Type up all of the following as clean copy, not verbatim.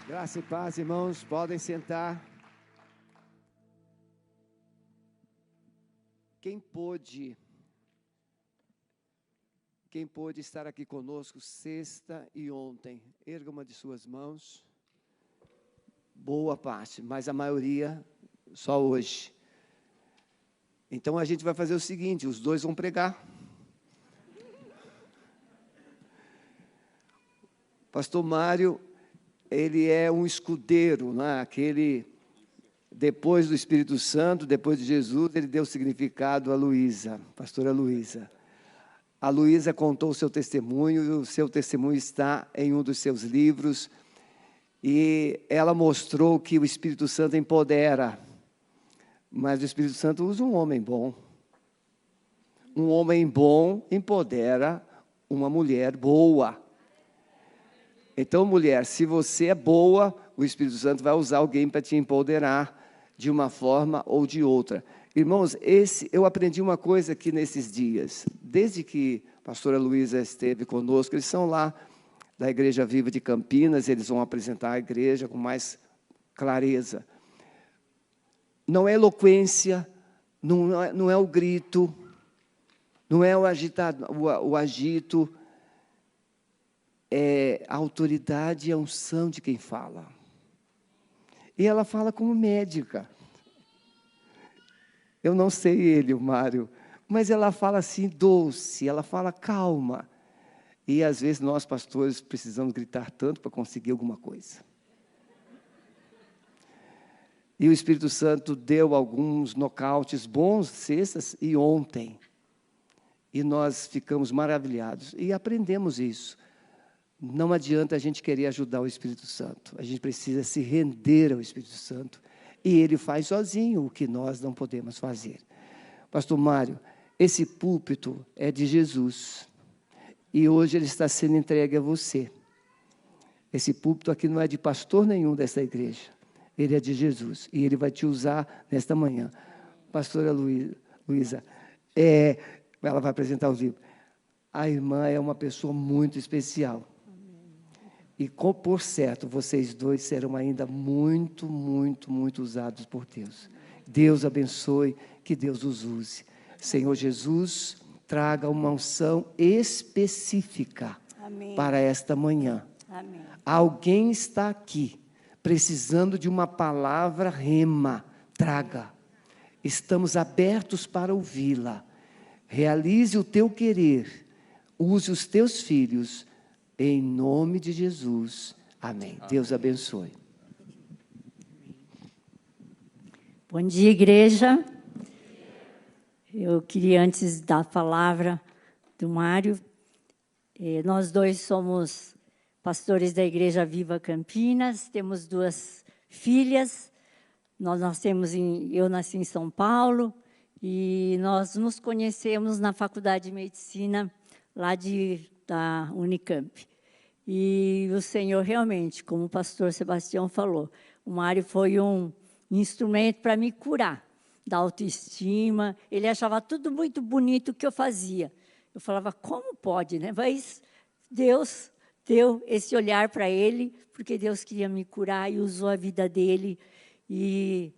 Graça e paz, irmãos, podem sentar. Quem pôde estar aqui conosco sexta e ontem, erga uma de suas mãos. Boa parte, mas a maioria só hoje. Então a gente vai fazer o seguinte, os dois vão pregar. Pastor Mário, ele é um escudeiro, né? Aquele, depois do Espírito Santo, depois de Jesus, ele deu significado a Luísa, pastora Luísa. A Luísa contou o seu testemunho, e o seu testemunho está em um dos seus livros, e ela mostrou que o Espírito Santo empodera, mas o Espírito Santo usa um homem bom. Um homem bom empodera uma mulher boa. Então, mulher, se você é boa, o Espírito Santo vai usar alguém para te empoderar de uma forma ou de outra. Irmãos, eu aprendi uma coisa aqui nesses dias. Desde que a pastora Luísa esteve conosco, eles são lá da Igreja Viva de Campinas, eles vão apresentar a igreja com mais clareza. Não é eloquência, não é o grito, não é o agito, é a autoridade e a unção de quem fala. E ela fala como médica. Eu não sei ele, o Mário, mas ela fala assim, doce, ela fala calma. E às vezes nós, pastores, precisamos gritar tanto para conseguir alguma coisa. E o Espírito Santo deu alguns nocautes bons, sextas e ontem. E nós ficamos maravilhados e aprendemos isso. Não adianta a gente querer ajudar o Espírito Santo. A gente precisa se render ao Espírito Santo. E ele faz sozinho o que nós não podemos fazer. Pastor Mário, esse púlpito é de Jesus. E hoje ele está sendo entregue a você. Esse púlpito aqui não é de pastor nenhum dessa igreja. Ele é de Jesus. E ele vai te usar nesta manhã. Pastora Luísa, ela vai apresentar o livro. A irmã é uma pessoa muito especial. E, por certo, vocês dois serão ainda muito, muito, muito usados por Deus. Deus abençoe, que Deus os use. Senhor Jesus, traga uma unção específica. Amém. Para esta manhã. Amém. Alguém está aqui, precisando de uma palavra rema. Traga. Estamos abertos para ouvi-la. Realize o teu querer. Use os teus filhos. Em nome de Jesus. Amém. Amém. Deus abençoe. Bom dia, igreja. Eu queria, antes da palavra do Mário, nós dois somos pastores da Igreja Viva Campinas, temos 2 filhas, eu nasci em São Paulo, e nós nos conhecemos na Faculdade de Medicina, lá da Unicamp. E o Senhor realmente, como o pastor Sebastião falou, o Mário foi um instrumento para me curar da autoestima. Ele achava tudo muito bonito o que eu fazia. Eu falava, como pode, né? Mas Deus deu esse olhar para ele, porque Deus queria me curar e usou a vida dele. E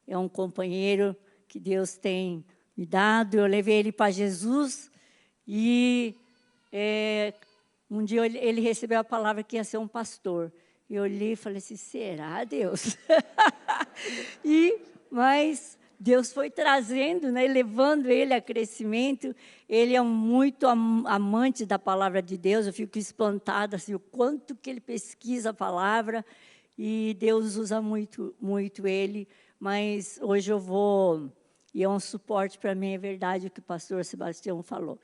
é um companheiro que Deus tem me dado. Eu levei ele para Jesus e um dia ele recebeu a palavra que ia ser um pastor. Eu olhei e falei assim, será, Deus? Mas Deus foi trazendo, né, levando ele a crescimento. Ele é muito amante da palavra de Deus. Eu fico espantada assim, o quanto que ele pesquisa a palavra. E Deus usa muito, muito ele. Mas hoje eu vou... E é um suporte para mim, é verdade o que o pastor Sebastião falou.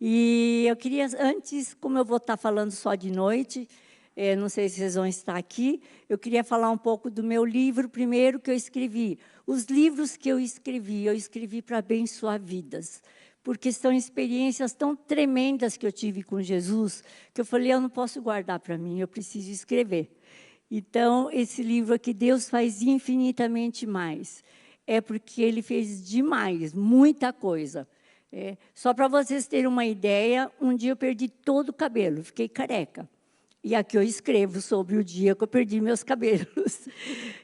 E eu queria, antes, como eu vou estar falando só de noite, não sei se vocês vão estar aqui, eu queria falar um pouco do meu livro primeiro que eu escrevi. Os livros que eu escrevi para abençoar vidas, porque são experiências tão tremendas que eu tive com Jesus, que eu falei, eu não posso guardar para mim, eu preciso escrever. Então, esse livro aqui, Deus faz infinitamente mais. É porque Ele fez demais, muita coisa. Só para vocês terem uma ideia, um dia eu perdi todo o cabelo, fiquei careca. E aqui eu escrevo sobre o dia que eu perdi meus cabelos.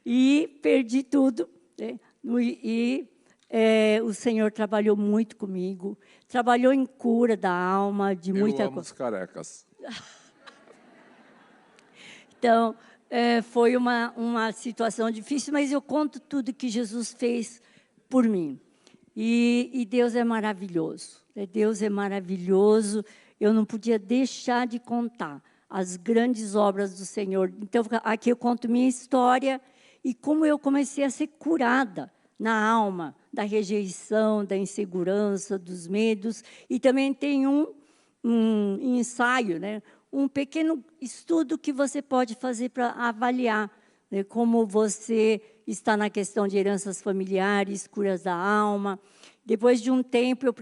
E perdi tudo, né? O Senhor trabalhou muito comigo, trabalhou em cura da alma, de muita coisa. Eu amo os carecas. Então, foi uma situação difícil, mas eu conto tudo que Jesus fez por mim. E Deus é maravilhoso. Deus é maravilhoso. Eu não podia deixar de contar as grandes obras do Senhor. Então, aqui eu conto minha história e como eu comecei a ser curada na alma, da rejeição, da insegurança, dos medos. E também tem um ensaio, né? Um pequeno estudo que você pode fazer para avaliar, né, como você está na questão de heranças familiares, curas da alma. Depois de um tempo, eu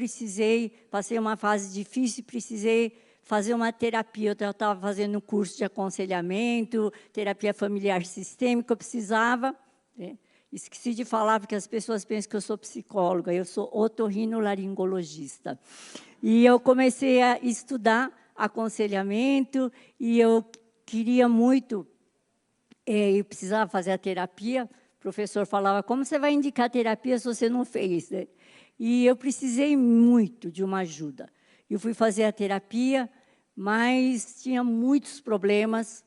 passei uma fase difícil, precisei fazer uma terapia. Eu estava fazendo um curso de aconselhamento, terapia familiar sistêmica, eu precisava, né? Esqueci de falar, porque as pessoas pensam que eu sou psicóloga, eu sou otorrinolaringologista. E eu comecei a estudar aconselhamento, e eu queria muito, eu precisava fazer a terapia. O professor falava, como você vai indicar terapia se você não fez, né? E eu precisei muito de uma ajuda. Eu fui fazer a terapia, mas tinha muitos problemas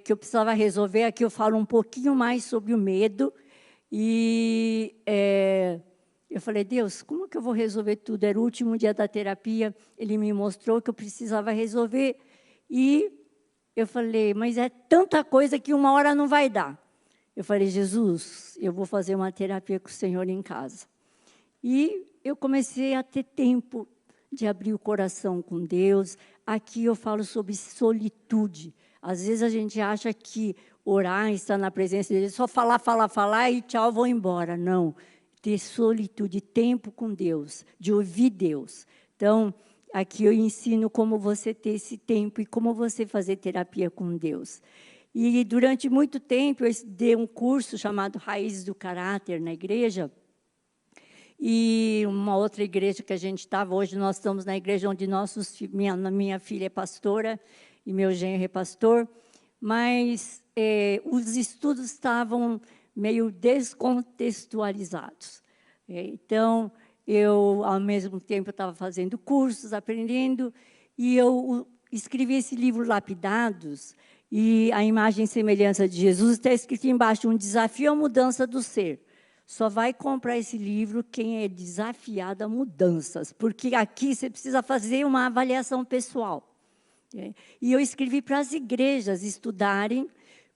que eu precisava resolver. Aqui eu falo um pouquinho mais sobre o medo. E eu falei, Deus, como que eu vou resolver tudo? Era o último dia da terapia, ele me mostrou que eu precisava resolver. E eu falei, mas é tanta coisa que uma hora não vai dar. Eu falei, Jesus, eu vou fazer uma terapia com o Senhor em casa. E eu comecei a ter tempo de abrir o coração com Deus. Aqui eu falo sobre solitude. Às vezes a gente acha que orar, estar na presença dele, só falar e tchau, vou embora. Não, ter solitude, tempo com Deus, de ouvir Deus. Então, aqui eu ensino como você ter esse tempo e como você fazer terapia com Deus. E durante muito tempo eu dei um curso chamado Raízes do Caráter na igreja. E uma outra igreja que a gente estava, hoje nós estamos na igreja onde minha filha é pastora e meu genro é pastor, mas os estudos estavam meio descontextualizados. Então, eu, ao mesmo tempo, estava fazendo cursos, aprendendo, e eu escrevi esse livro, Lapidados, e a imagem e semelhança de Jesus, está escrito embaixo, um desafio à mudança do ser. Só vai comprar esse livro quem é desafiado a mudanças, porque aqui você precisa fazer uma avaliação pessoal. E eu escrevi para as igrejas estudarem,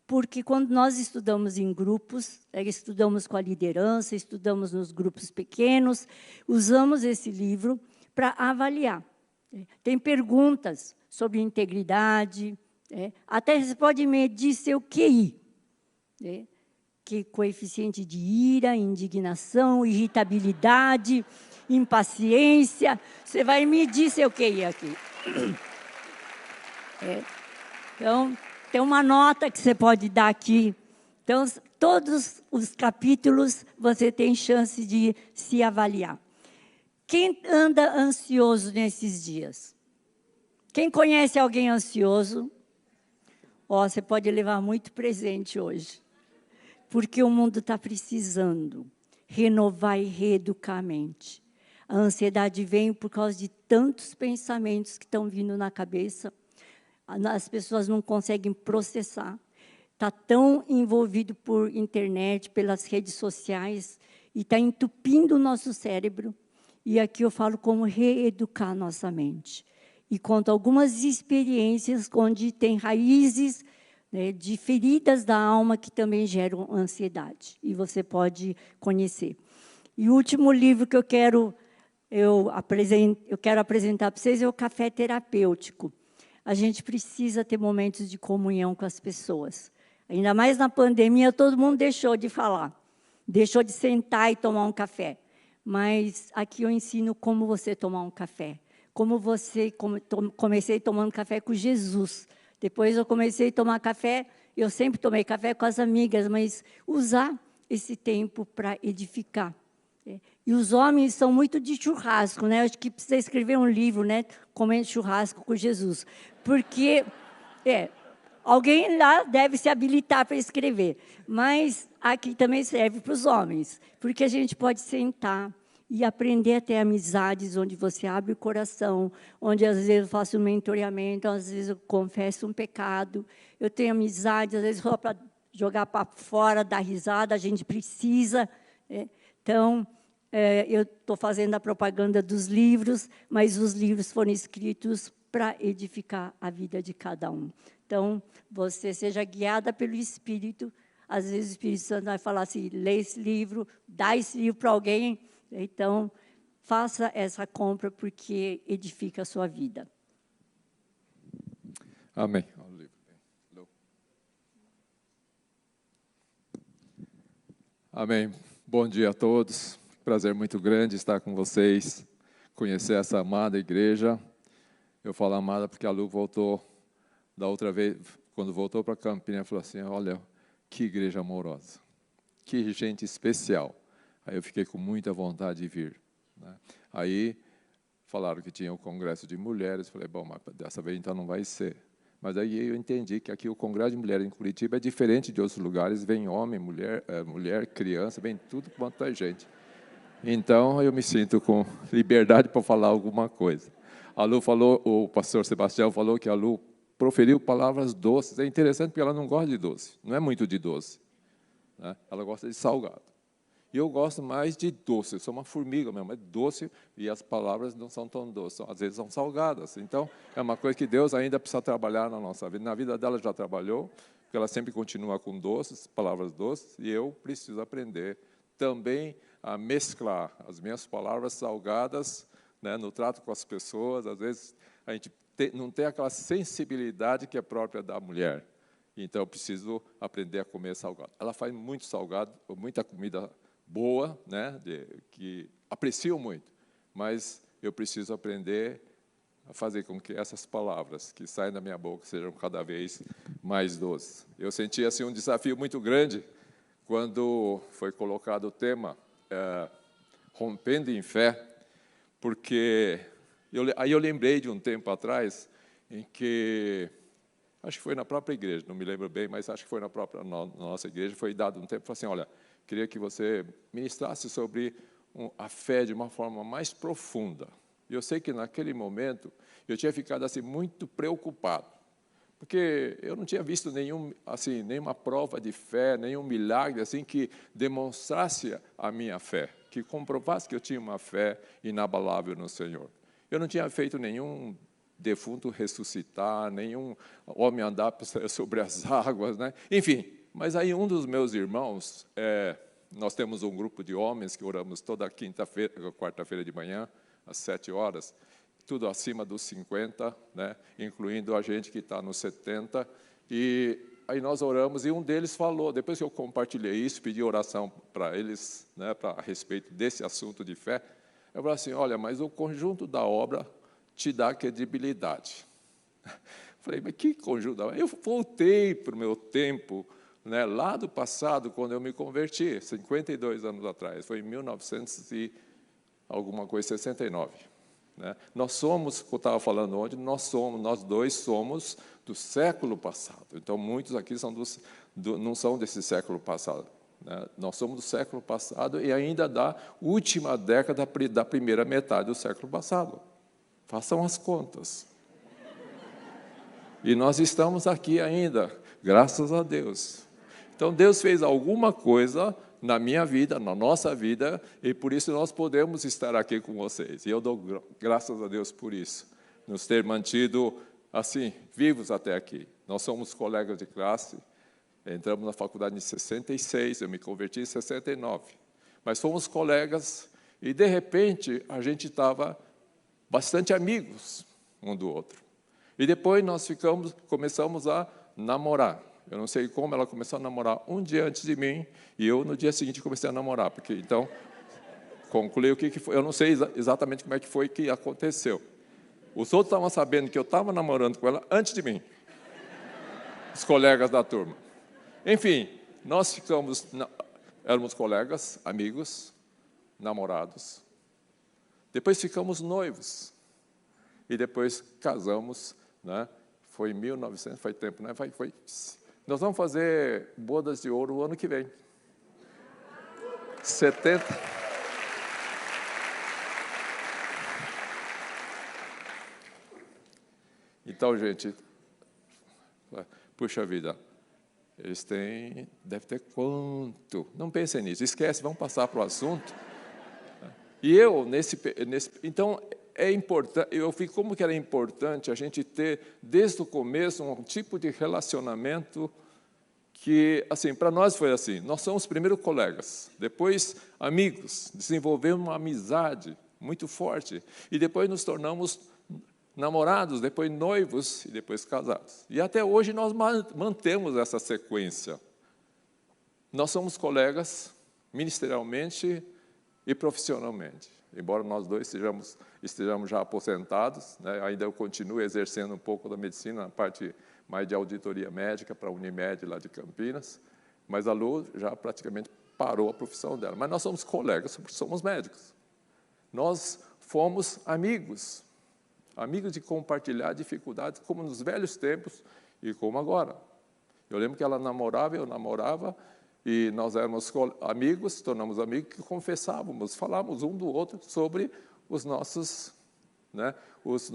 porque quando nós estudamos em grupos, estudamos com a liderança, estudamos nos grupos pequenos, usamos esse livro para avaliar. Tem perguntas sobre integridade, até você pode medir seu QI, que coeficiente de ira, indignação, irritabilidade, impaciência. Você vai medir seu QI aqui. Então, tem uma nota que você pode dar aqui. Então, todos os capítulos você tem chance de se avaliar. Quem anda ansioso nesses dias? Quem conhece alguém ansioso? Você pode levar muito presente hoje. Porque o mundo está precisando renovar e reeducar a mente. A ansiedade vem por causa de tantos pensamentos que estão vindo na cabeça. As pessoas não conseguem processar. Está tão envolvido por internet, pelas redes sociais, e está entupindo o nosso cérebro. E aqui eu falo como reeducar a nossa mente. E conto algumas experiências onde tem raízes de feridas da alma que também geram ansiedade. E você pode conhecer. E o último livro que eu quero apresentar para vocês é o Café Terapêutico. A gente precisa ter momentos de comunhão com as pessoas. Ainda mais na pandemia, todo mundo deixou de falar. Deixou de sentar e tomar um café. Mas aqui eu ensino como você tomar um café. Comecei tomando café com Jesus. Depois eu comecei a tomar café, eu sempre tomei café com as amigas, mas usar esse tempo para edificar. E os homens são muito de churrasco, né? Acho que precisa escrever um livro, né? Comendo churrasco com Jesus. Porque Alguém lá deve se habilitar para escrever, mas aqui também serve para os homens, porque a gente pode sentar e aprender a ter amizades onde você abre o coração, onde às vezes eu faço um mentoreamento, às vezes eu confesso um pecado, eu tenho amizade, às vezes só para jogar para fora, dar risada, a gente precisa. Então, eu estou fazendo a propaganda dos livros, mas os livros foram escritos para edificar a vida de cada um. Então, você seja guiada pelo Espírito. Às vezes o Espírito Santo vai falar assim, lê esse livro, dá esse livro para alguém. Então, faça essa compra, porque edifica a sua vida. Amém. Amém. Bom dia a todos. Prazer muito grande estar com vocês, conhecer essa amada igreja. Eu falo amada porque a Lu voltou da outra vez, quando voltou para Campinas, falou assim, olha, que igreja amorosa, que gente especial. Aí eu fiquei com muita vontade de vir. Né? Aí falaram que tinha o congresso de mulheres, falei, bom, mas dessa vez então não vai ser. Mas aí eu entendi que aqui o congresso de mulheres em Curitiba é diferente de outros lugares, vem homem, mulher, criança, vem tudo quanto é gente. Então eu me sinto com liberdade para falar alguma coisa. A Lu falou, o pastor Sebastião falou que a Lu proferiu palavras doces. É interessante porque ela não gosta de doce, não é muito de doce. Né? Ela gosta de salgado. E eu gosto mais de doce, eu sou uma formiga mesmo, é doce e as palavras não são tão doces, às vezes são salgadas. Então, é uma coisa que Deus ainda precisa trabalhar na nossa vida. Na vida dela já trabalhou, porque ela sempre continua com doces, palavras doces, e eu preciso aprender também a mesclar as minhas palavras salgadas, né, no trato com as pessoas. Às vezes, a gente não tem aquela sensibilidade que é própria da mulher. Então, eu preciso aprender a comer salgado. Ela faz muito salgado, muita comida boa, né, que aprecio muito, mas eu preciso aprender a fazer com que essas palavras que saem da minha boca sejam cada vez mais doces. Eu senti assim um desafio muito grande quando foi colocado o tema Rompendo em Fé, porque aí eu lembrei de um tempo atrás em que, acho que foi na própria igreja, não me lembro bem, mas acho que foi na própria nossa igreja, foi dado um tempo, falou assim, olha, queria que você ministrasse sobre a fé de uma forma mais profunda. E eu sei que, naquele momento, eu tinha ficado assim, muito preocupado, porque eu não tinha visto nenhuma prova de fé, nenhum milagre assim, que demonstrasse a minha fé, que comprovasse que eu tinha uma fé inabalável no Senhor. Eu não tinha feito nenhum defunto ressuscitar, nenhum homem andar sobre as águas, né? Enfim. Mas aí um dos meus irmãos, nós temos um grupo de homens que oramos toda quarta-feira de manhã, às 7 horas, tudo acima dos 50, né, incluindo a gente que está nos 70, e aí nós oramos, e um deles falou, depois que eu compartilhei isso, pedi oração para eles, né, a respeito desse assunto de fé, eu falei assim, olha, mas o conjunto da obra te dá credibilidade. Falei, mas que conjunto? Eu voltei para o meu tempo, né, lá do passado, quando eu me converti, 52 anos atrás, foi em 1969. Né? Nós somos, como eu estava falando ontem, nós dois somos do século passado. Então, muitos aqui não são desse século passado. Né? Nós somos do século passado e ainda da última década da primeira metade do século passado. Façam as contas. E nós estamos aqui ainda, graças a Deus. Então, Deus fez alguma coisa na minha vida, na nossa vida, e por isso nós podemos estar aqui com vocês. E eu dou graças a Deus por isso, nos ter mantido, assim, vivos até aqui. Nós somos colegas de classe, entramos na faculdade em 66, eu me converti em 69. Mas fomos colegas e, de repente, a gente estava bastante amigos um do outro. E depois nós começamos a namorar. Eu não sei como ela começou a namorar um dia antes de mim, e eu, no dia seguinte, comecei a namorar. Porque, então, concluí o que foi. Eu não sei exatamente como é que foi que aconteceu. Os outros estavam sabendo que eu estava namorando com ela antes de mim. Os colegas da turma. Enfim, nós éramos colegas, amigos, namorados. Depois ficamos noivos. E depois casamos, né? foi em 1900, faz tempo, né? Nós vamos fazer bodas de ouro o ano que vem. 70. Então, gente, puxa vida, eles têm, deve ter quanto? Não pensem nisso, esquece, vamos passar para o assunto. E eu, então, é importante, eu vi como que era importante a gente ter, desde o começo, um tipo de relacionamento que, assim, para nós foi assim, nós somos primeiro colegas, depois amigos, desenvolvemos uma amizade muito forte, e depois nos tornamos namorados, depois noivos, e depois casados. E até hoje nós mantemos essa sequência. Nós somos colegas, ministerialmente e profissionalmente. Embora nós dois estejamos já aposentados, né, ainda eu continuo exercendo um pouco da medicina, na parte mais de auditoria médica para a Unimed, lá de Campinas, mas a Lu já praticamente parou a profissão dela. Mas nós somos colegas, somos médicos. Nós fomos amigos de compartilhar dificuldades, como nos velhos tempos e como agora. Eu lembro que ela namorava, eu namorava, e nós éramos amigos, tornamos amigos, que confessávamos, falávamos um do outro sobre os nossos, né, os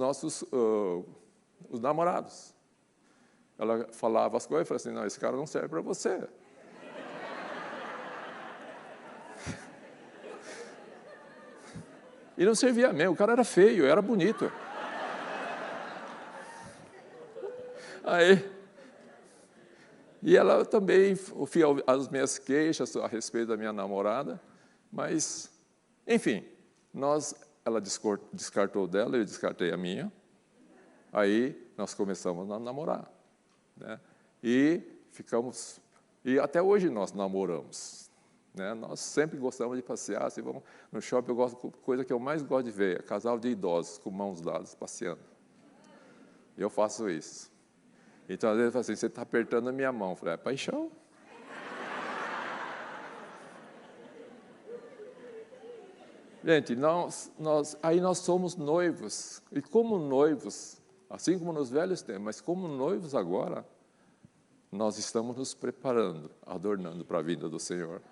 namorados. Ela falava as coisas e falava assim, não, esse cara não serve para você. E não servia mesmo, o cara era feio, era bonito. E ela também ouvia as minhas queixas a respeito da minha namorada, mas, enfim, ela descartou dela, eu descartei a minha, aí nós começamos a namorar, né? E até hoje nós namoramos, né? Nós sempre gostamos de passear, assim, vamos no shopping, coisa que eu mais gosto de ver, é casal de idosos com mãos dadas, passeando. Eu faço isso. Então, às vezes, eu falo assim, você está apertando a minha mão. Eu falei, é paixão. Gente, aí nós somos noivos. E como noivos, assim como nos velhos tempos, mas como noivos agora, nós estamos nos preparando, adornando para a vinda do Senhor.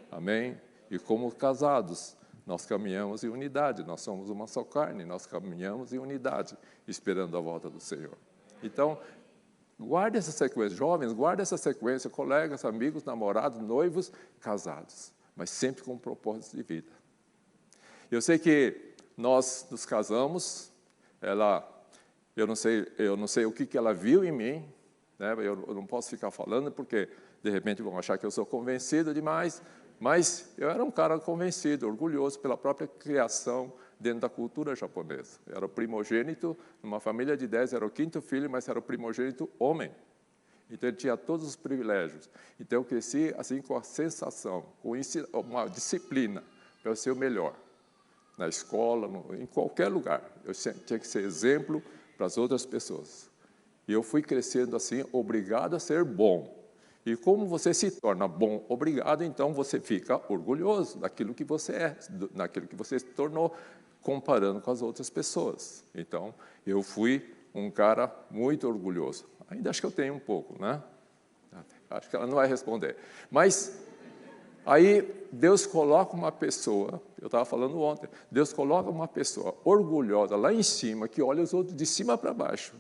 Amém? E como casados, nós caminhamos em unidade, nós somos uma só carne, nós caminhamos em unidade, esperando a volta do Senhor. Então, guarde essa sequência, jovens, guarde essa sequência, colegas, amigos, namorados, noivos, casados, mas sempre com um propósito de vida. Eu sei que nós nos casamos, eu não sei o que ela viu em mim, né? Eu não posso ficar falando, porque, de repente, vão achar que eu sou convencido demais, mas eu era um cara convencido, orgulhoso pela própria criação dentro da cultura japonesa. Eu era o primogênito, numa família de 10, era o 5º filho, mas era o primogênito homem. Então, ele tinha todos os privilégios. Então, eu cresci assim com a sensação, com uma disciplina para eu ser o melhor. Na escola, em qualquer lugar. Eu tinha que ser exemplo para as outras pessoas. E eu fui crescendo assim, obrigado a ser bom. E como você se torna bom, obrigado, então você fica orgulhoso daquilo que você é, daquilo que você se tornou, comparando com as outras pessoas. Então, eu fui um cara muito orgulhoso. Ainda acho que eu tenho um pouco, né? Acho que ela não vai responder. Mas, aí, Deus coloca uma pessoa, eu estava falando ontem, Deus coloca uma pessoa orgulhosa lá em cima, que olha os outros de cima para baixo,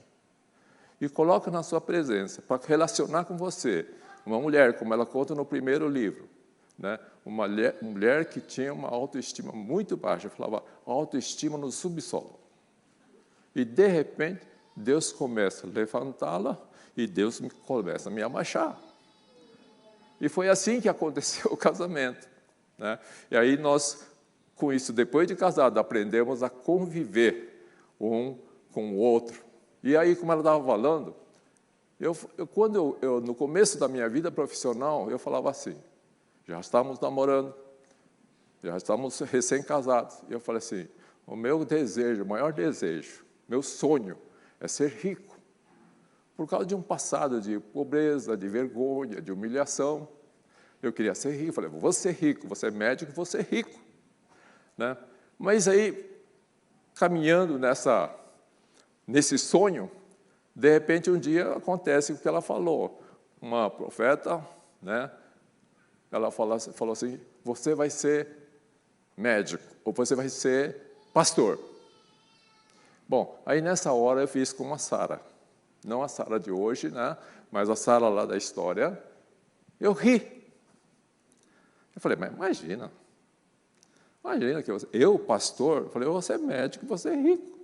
e coloca na sua presença, para relacionar com você. Uma mulher, como ela conta no primeiro livro, né? Uma mulher que tinha uma autoestima muito baixa, falava autoestima no subsolo. E, de repente, Deus começa a levantá-la e Deus começa a me abaixar. E foi assim que aconteceu o casamento, né? E aí nós, com isso, depois de casado, aprendemos a conviver um com o outro. E aí, como ela estava falando, no começo da minha vida profissional, eu falava assim, já estávamos namorando, já estávamos recém-casados. E eu falei assim, o meu desejo, o maior desejo, meu sonho é ser rico. Por causa de um passado de pobreza, de vergonha, de humilhação. Eu queria ser rico. Falei, vou ser rico, você é médico, vou ser rico, né? Mas aí, caminhando nesse sonho, De repente, um dia, acontece o que ela falou. Uma profeta, né? Ela falou assim, você vai ser médico, ou você vai ser pastor. Bom, aí nessa hora eu fiz como a Sara. Não a Sara de hoje, né? Mas a Sara lá da história. Eu ri. Eu falei, mas imagina que eu, pastor, eu falei, você é médico, você é rico.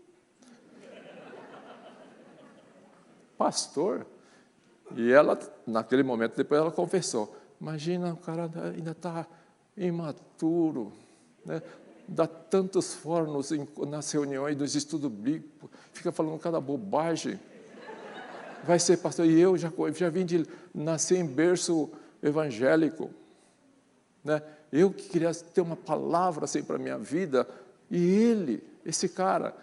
Pastor? E ela, naquele momento, depois ela confessou, imagina, o cara ainda está imaturo, né? Dá tantos fornos nas reuniões dos estudos bíblicos, fica falando cada bobagem. Vai ser pastor. E eu já vim de nascer em berço evangélico, né? Eu que queria ter uma palavra assim para a minha vida, e ele, esse cara,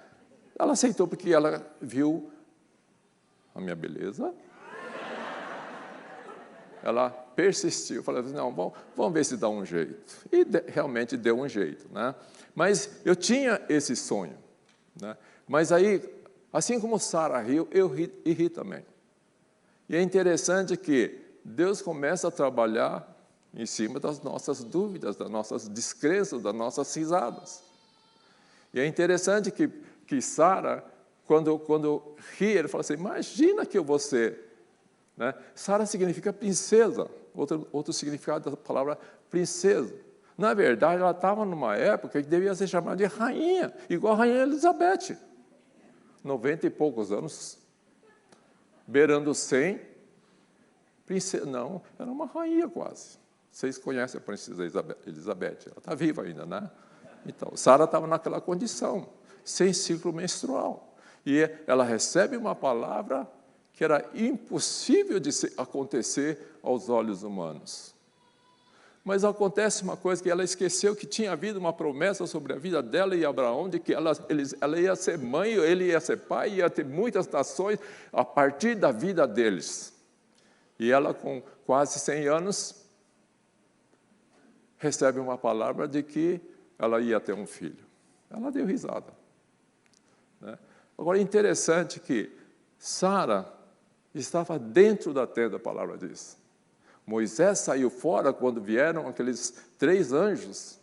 ela aceitou porque ela viu a minha beleza. Ela persistiu, falou assim, não, vamos ver se dá um jeito. E realmente deu um jeito, né? Mas eu tinha esse sonho, né? Mas aí, assim como Sara riu, eu ri também. E é interessante que Deus começa a trabalhar em cima das nossas dúvidas, das nossas descrenças, das nossas risadas. E é interessante que Sara, quando ri, ele fala assim, imagina que eu vou ser. Né? Sara significa princesa, outro significado da palavra princesa. Na verdade, ela estava numa época que devia ser chamada de rainha, igual a rainha Elizabeth. 90 e poucos anos, beirando 100, princesa, não, era uma rainha quase. Vocês conhecem a princesa Elizabeth, ela está viva ainda, né? Então, Sara estava naquela condição, sem ciclo menstrual. E ela recebe uma palavra que era impossível de acontecer aos olhos humanos. Mas acontece uma coisa, que ela esqueceu que tinha havido uma promessa sobre a vida dela e Abraão, de que ela ia ser mãe, ele ia ser pai, ia ter muitas nações a partir da vida deles. E ela, com quase 100 anos, recebe uma palavra de que ela ia ter um filho. Ela deu risada, né? Agora, é interessante que Sara estava dentro da tenda, a palavra diz. Moisés saiu fora quando vieram aqueles 3 anjos.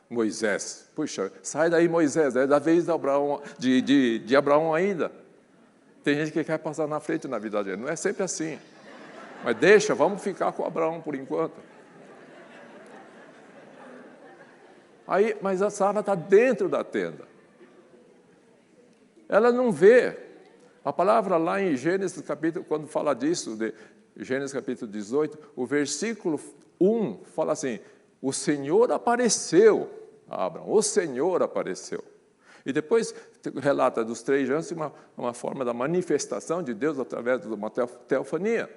Moisés, puxa, sai daí, Moisés, é da vez de Abraão, de Abraão ainda. Tem gente que quer passar na frente na vida dele, não é sempre assim. Mas deixa, vamos ficar com Abraão por enquanto. Aí, mas a Sara está dentro da tenda. Ela não vê. A palavra lá em Gênesis capítulo, quando fala disso, de Gênesis capítulo 18, o versículo 1 fala assim, o Senhor apareceu a Abraão, o Senhor apareceu. E depois relata dos 3 anjos uma forma da manifestação de Deus através de uma teofania.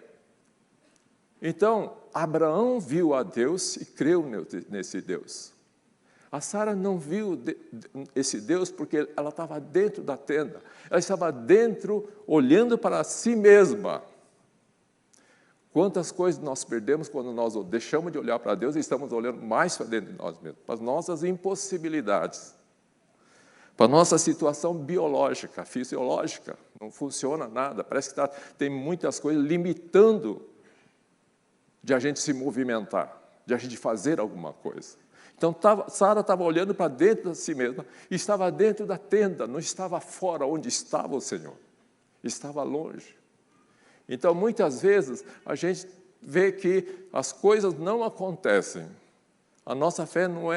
Então, Abraão viu a Deus e creu nesse Deus. A Sara não viu esse Deus porque ela estava dentro da tenda. Ela estava dentro, olhando para si mesma. Quantas coisas nós perdemos quando nós deixamos de olhar para Deus e estamos olhando mais para dentro de nós mesmos, para as nossas impossibilidades, para a nossa situação biológica, fisiológica. Não funciona nada, parece que tem muitas coisas limitando de a gente se movimentar, de a gente fazer alguma coisa. Então, Sara estava olhando para dentro de si mesma, e estava dentro da tenda, não estava fora onde estava o Senhor, estava longe. Então, muitas vezes, a gente vê que as coisas não acontecem. A nossa fé não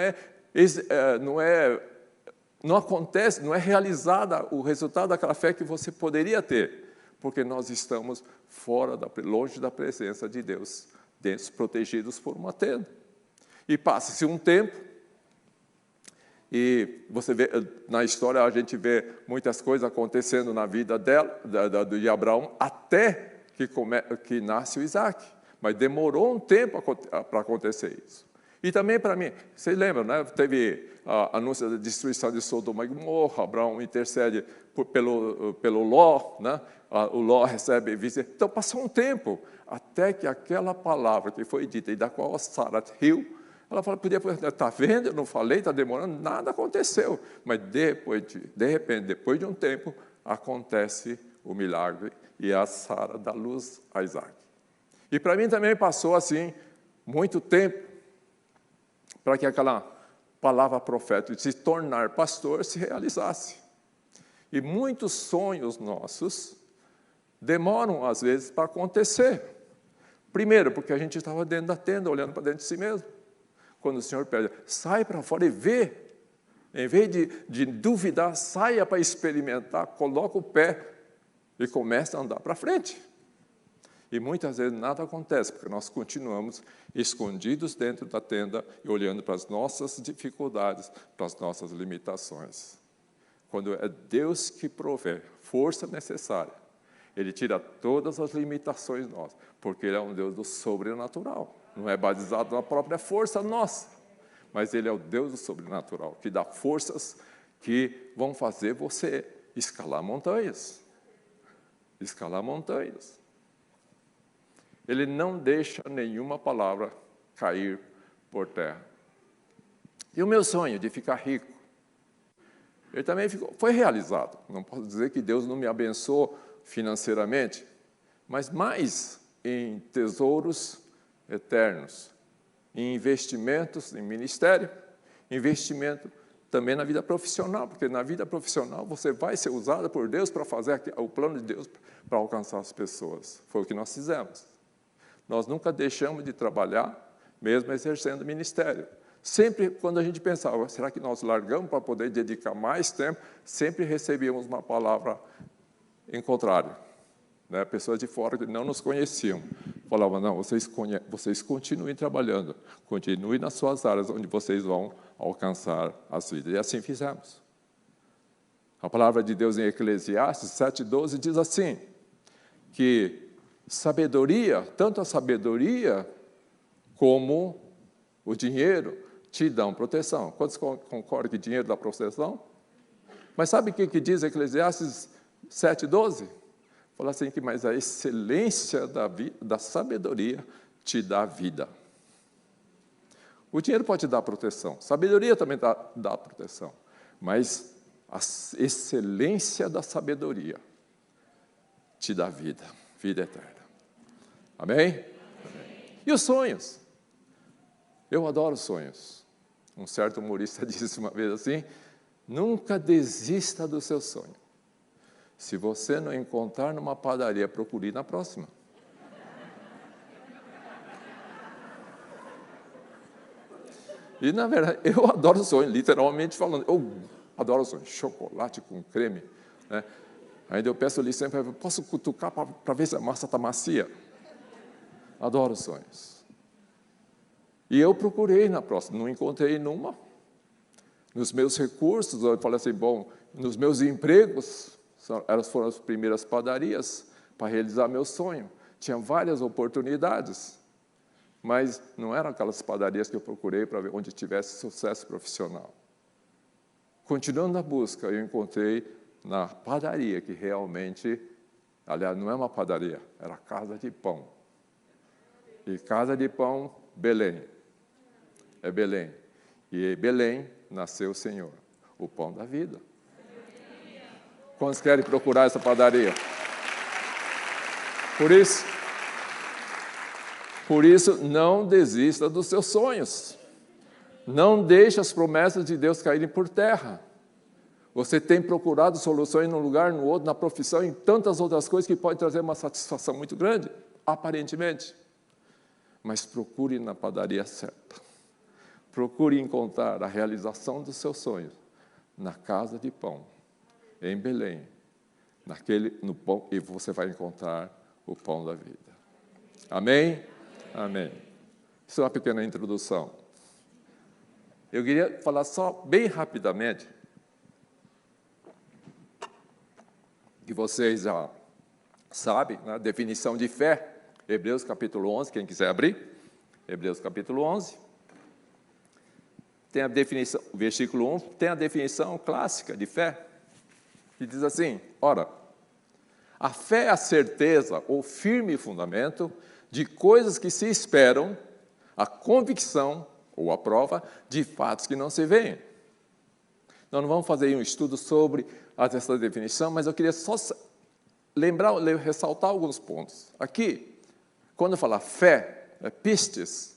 acontece, não é realizada o resultado daquela fé que você poderia ter, porque nós estamos longe da presença de Deus, protegidos por uma tenda. E passa-se um tempo, e você vê, na história a gente vê muitas coisas acontecendo na vida de Abraão, até que nasce o Isaac. Mas demorou um tempo para acontecer isso. E também para mim, vocês lembram, né? Teve a anúncio da destruição de Sodoma e Gomorra, Abraão intercede pelo Ló, né? O Ló recebe visita. Então passou um tempo, até que aquela palavra que foi dita e da qual Sara riu, ela falou, está vendo, eu não falei, está demorando, nada aconteceu. Mas de repente, depois de um tempo, acontece o milagre, e a Sara dá luz a Isaac. E para mim também passou assim, muito tempo, para que aquela palavra profética de se tornar pastor se realizasse. E muitos sonhos nossos demoram, às vezes, para acontecer. Primeiro, porque a gente estava dentro da tenda, olhando para dentro de si mesmo. Quando o Senhor pede, sai para fora e vê. Em vez de duvidar, saia para experimentar, coloca o pé e começa a andar para frente. E muitas vezes nada acontece, porque nós continuamos escondidos dentro da tenda e olhando para as nossas dificuldades, para as nossas limitações. Quando é Deus que provê força necessária, Ele tira todas as limitações nossas, porque Ele é um Deus do sobrenatural. Não é baseado na própria força nossa, mas Ele é o Deus do sobrenatural, que dá forças que vão fazer você escalar montanhas. Escalar montanhas. Ele não deixa nenhuma palavra cair por terra. E o meu sonho de ficar rico, ele também foi realizado. Não posso dizer que Deus não me abençoou financeiramente, mas mais em tesouros eternos, em investimentos em ministério, investimento também na vida profissional, porque na vida profissional você vai ser usado por Deus para fazer o plano de Deus para alcançar as pessoas. Foi o que nós fizemos. Nós nunca deixamos de trabalhar, mesmo exercendo ministério. Sempre, quando a gente pensava, será que nós largamos para poder dedicar mais tempo, sempre recebíamos uma palavra em contrário. Né? Pessoas de fora que não nos conheciam falavam, não, vocês continuem trabalhando, continuem nas suas áreas onde vocês vão alcançar as vidas. E assim fizemos. A palavra de Deus em Eclesiastes 7:12 diz assim, que sabedoria, tanto a sabedoria como o dinheiro te dão proteção. Quantos concordam que dinheiro dá proteção? Mas sabe o que diz Eclesiastes 7:12? Fala assim, que mas a excelência da sabedoria te dá vida. O dinheiro pode te dar proteção, sabedoria também dá proteção, mas a excelência da sabedoria te dá vida, vida eterna. Amém? Amém? E os sonhos? Eu adoro sonhos. Um certo humorista disse uma vez assim, nunca desista do seu sonho. Se você não encontrar numa padaria, procure na próxima. E, na verdade, eu adoro sonho, literalmente falando. Eu adoro sonho, chocolate com creme. Né? Ainda eu peço licença, posso cutucar para ver se a massa está macia? Adoro sonhos. E eu procurei na próxima, não encontrei numa. Nos meus recursos, eu falei assim, bom, nos meus empregos, elas foram as primeiras padarias para realizar meu sonho. Tinha várias oportunidades, mas não eram aquelas padarias que eu procurei para ver onde tivesse sucesso profissional. Continuando na busca, eu encontrei na padaria que realmente, aliás, não é uma padaria, era Casa de Pão. E Casa de Pão, Belém. É Belém. E em Belém nasceu o Senhor, o pão da vida. Quantos querem procurar essa padaria? Por isso, não desista dos seus sonhos. Não deixe as promessas de Deus caírem por terra. Você tem procurado soluções num lugar, no outro, na profissão, em tantas outras coisas que pode trazer uma satisfação muito grande, aparentemente. Mas procure na padaria certa. Procure encontrar a realização dos seus sonhos na Casa de Pão, em Belém, no pão, e você vai encontrar o pão da vida. Amém? Amém. Isso é uma pequena introdução. Eu queria falar só bem rapidamente, que vocês já sabem, né, a definição de fé, Hebreus capítulo 11, quem quiser abrir, Hebreus capítulo 11, tem a definição, o versículo 1, tem a definição clássica de fé, que diz assim, ora, a fé é a certeza ou firme fundamento de coisas que se esperam, a convicção ou a prova de fatos que não se veem. Nós não vamos fazer um estudo sobre essa definição, mas eu queria só ressaltar alguns pontos. Aqui, quando fala fé, pistes,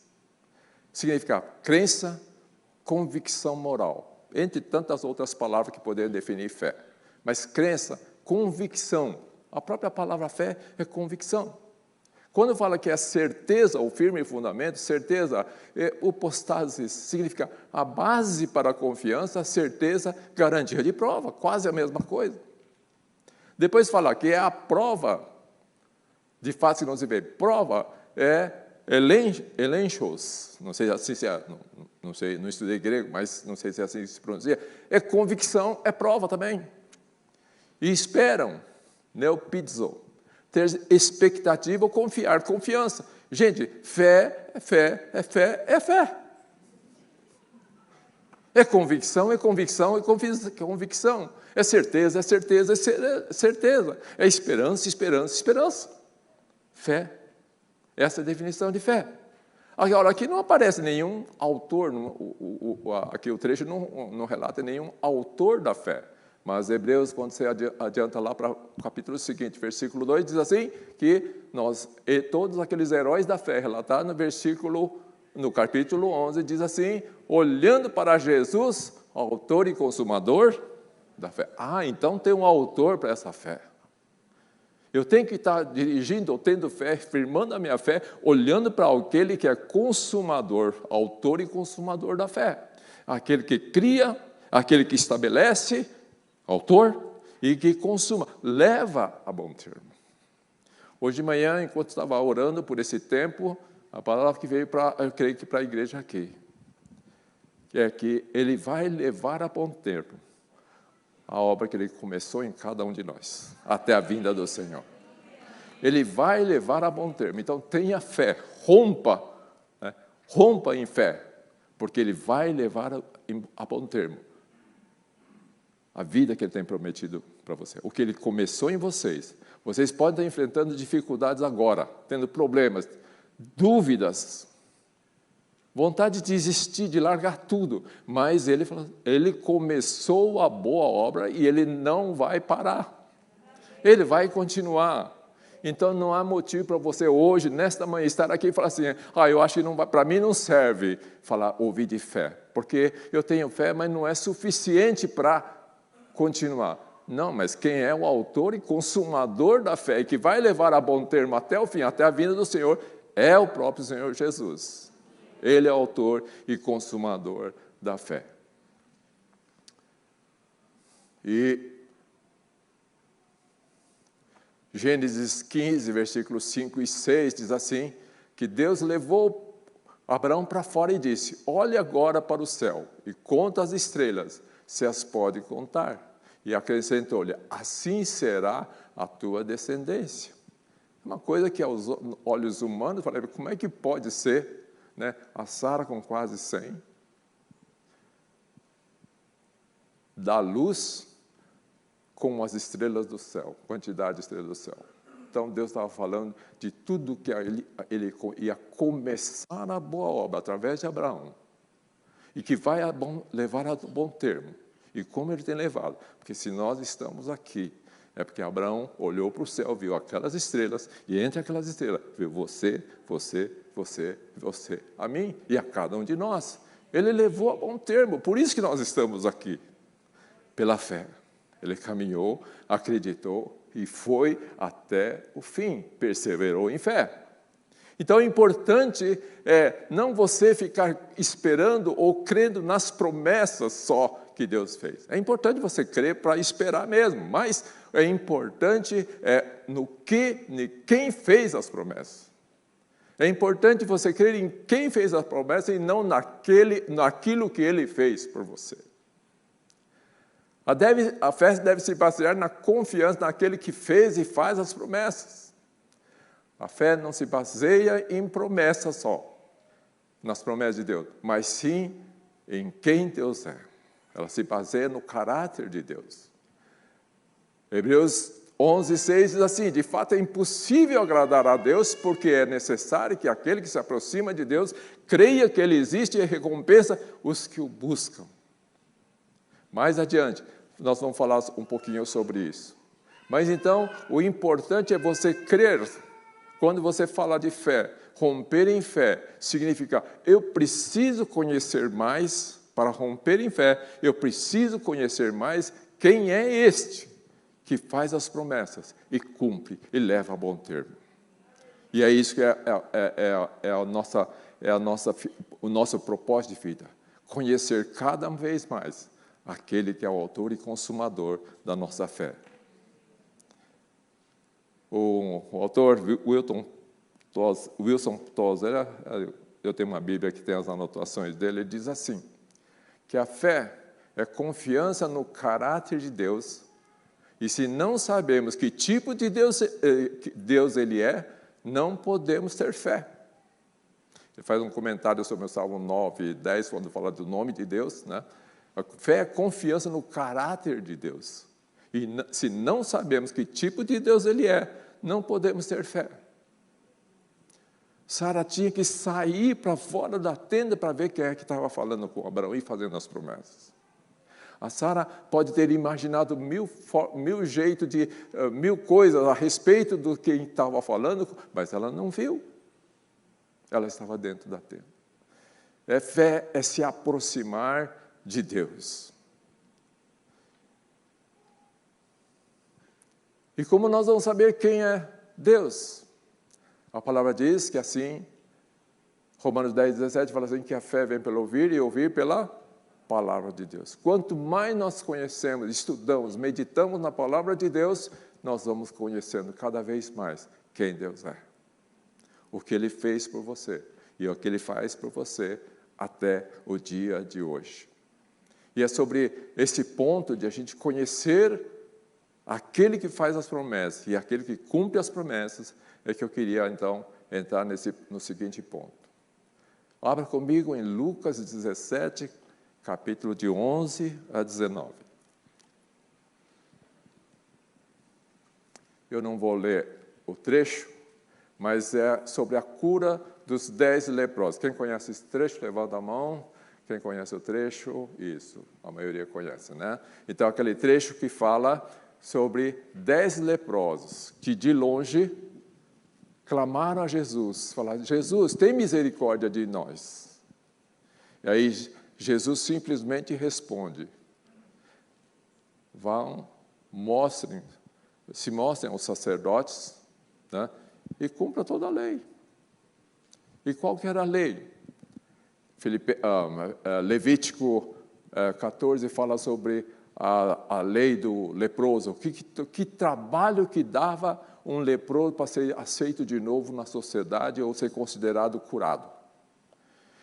significa crença, convicção moral, entre tantas outras palavras que poderiam definir fé. Mas crença, convicção, a própria palavra fé é convicção. Quando fala que é certeza, o firme fundamento, certeza, upostasis, significa a base para a confiança, certeza, garantia de prova, quase a mesma coisa. Depois fala que é a prova, de fato que não se vê, prova é elenchos, não sei assim se é, não sei, não estudei grego, mas não sei se é assim que se pronuncia, é convicção, é prova também. E esperam, neopidzo, ter expectativa ou confiar, confiança. Gente, fé é fé, é fé, é fé. É convicção, é convicção, é convicção. É certeza, é certeza, é certeza. É esperança, esperança, esperança. Fé. Essa é a definição de fé. Agora, aqui não aparece nenhum autor, aqui o trecho não relata nenhum autor da fé. Mas Hebreus, quando você adianta lá para o capítulo seguinte, versículo 2, diz assim, que todos aqueles heróis da fé, relatados no capítulo 11, diz assim, olhando para Jesus, autor e consumador da fé. Ah, então tem um autor para essa fé. Eu tenho que estar dirigindo, ou tendo fé, firmando a minha fé, olhando para aquele que é consumador, autor e consumador da fé. Aquele que cria, aquele que estabelece, autor, e que consuma, leva a bom termo. Hoje de manhã, enquanto estava orando por esse tempo, a palavra que veio eu creio que para a igreja aqui, é que ele vai levar a bom termo a obra que ele começou em cada um de nós, até a vinda do Senhor. Ele vai levar a bom termo. Então, tenha fé, rompa em fé, porque ele vai levar a bom termo a vida que ele tem prometido para você. O que ele começou em vocês. Vocês podem estar enfrentando dificuldades agora, tendo problemas, dúvidas, vontade de desistir, de largar tudo. Mas ele começou a boa obra e ele não vai parar. Ele vai continuar. Então, não há motivo para você hoje, nesta manhã, estar aqui e falar assim, eu acho que para mim não serve ouvir de fé. Porque eu tenho fé, mas não é suficiente para continuar. Não, mas quem é o autor e consumador da fé, e que vai levar a bom termo até o fim, até a vinda do Senhor, é o próprio Senhor Jesus. Ele é autor e consumador da fé. E Gênesis 15, versículos 5 e 6, diz assim, que Deus levou Abraão para fora e disse, olhe agora para o céu e conta as estrelas, se as pode contar. E acrescentou-lhe, assim será a tua descendência. Uma coisa que aos olhos humanos, falei, como é que pode ser, né? A Sara com quase 100, dá luz como as estrelas do céu, quantidade de estrelas do céu. Então, Deus estava falando de tudo que ele ia começar a boa obra, através de Abraão, e que vai levar a bom termo. E como ele tem levado? Porque se nós estamos aqui, é porque Abraão olhou para o céu, viu aquelas estrelas, e entre aquelas estrelas, viu você, a mim e a cada um de nós. Ele levou a bom termo, por isso que nós estamos aqui, pela fé. Ele caminhou, acreditou e foi até o fim, perseverou em fé. Então, o importante é não você ficar esperando ou crendo nas promessas só que Deus fez. É importante você crer para esperar mesmo, mas é importante em quem fez as promessas. É importante você crer em quem fez as promessas e não naquilo que Ele fez por você. A fé deve se basear na confiança naquele que fez e faz as promessas. A fé não se baseia em promessas só, nas promessas de Deus, mas sim em quem Deus é. Ela se baseia no caráter de Deus. Hebreus 11:6 diz assim, de fato é impossível agradar a Deus, porque é necessário que aquele que se aproxima de Deus creia que Ele existe e recompensa os que o buscam. Mais adiante, nós vamos falar um pouquinho sobre isso. Mas então, o importante é você crer. Quando você fala de fé, romper em fé significa eu preciso conhecer mais para romper em fé, eu preciso conhecer mais quem é este que faz as promessas e cumpre e leva a bom termo. E é isso que o nosso propósito de vida, conhecer cada vez mais aquele que é o autor e consumador da nossa fé. O autor Wilson Tozer, eu tenho uma Bíblia que tem as anotações dele, ele diz assim, que a fé é confiança no caráter de Deus, e se não sabemos que tipo de Deus Ele é, não podemos ter fé. Ele faz um comentário sobre o Salmo 9 e 10, quando fala do nome de Deus, né? A fé é confiança no caráter de Deus. E se não sabemos que tipo de Deus Ele é, não podemos ter fé. Sara tinha que sair para fora da tenda para ver quem é que estava falando com Abraão e fazendo as promessas. A Sara pode ter imaginado mil jeitos de mil coisas a respeito do que estava falando, mas ela não viu. Ela estava dentro da tenda. Fé é se aproximar de Deus. E como nós vamos saber quem é Deus? A palavra diz que assim, Romanos 10, 17 fala assim, que a fé vem pelo ouvir e ouvir pela palavra de Deus. Quanto mais nós conhecemos, estudamos, meditamos na palavra de Deus, nós vamos conhecendo cada vez mais quem Deus é. O que Ele fez por você e o que Ele faz por você até o dia de hoje. E é sobre esse ponto de a gente conhecer aquele que faz as promessas e aquele que cumpre as promessas, é que eu queria, então, entrar no seguinte ponto. Abra comigo em Lucas 17, capítulo de 11 a 19. Eu não vou ler o trecho, mas é sobre a cura dos 10 leprosos. Quem conhece esse trecho, levanta a mão. Quem conhece o trecho? Isso, a maioria conhece, né? Então, aquele trecho que fala sobre 10 leprosos, que de longe clamaram a Jesus, falaram, Jesus, tem misericórdia de nós. E aí, Jesus simplesmente responde, vão, se mostrem aos sacerdotes, né, e cumpra toda a lei. E qual que era a lei? Levítico 14 fala sobre a lei do leproso, que trabalho que dava um leproso para ser aceito de novo na sociedade ou ser considerado curado.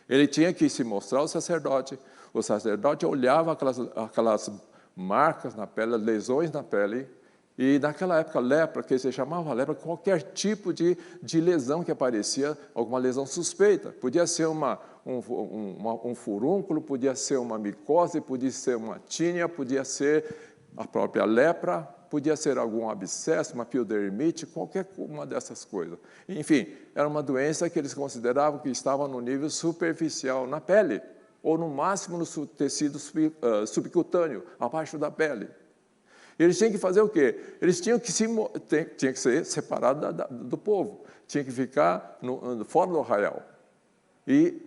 Ele tinha que se mostrar ao sacerdote, o sacerdote olhava aquelas marcas na pele, lesões na pele, e naquela época lepra, que se chamava lepra, qualquer tipo de lesão que aparecia, alguma lesão suspeita. Podia ser um furúnculo, podia ser uma micose, podia ser uma tínia, podia ser a própria lepra, podia ser algum abscesso, uma piodermite, qualquer uma dessas coisas. Enfim, era uma doença que eles consideravam que estava no nível superficial na pele, ou no máximo no tecido subcutâneo, abaixo da pele. Eles tinham que fazer o quê? Eles tinham que ser separados do povo, tinham que ficar fora do arraial. E,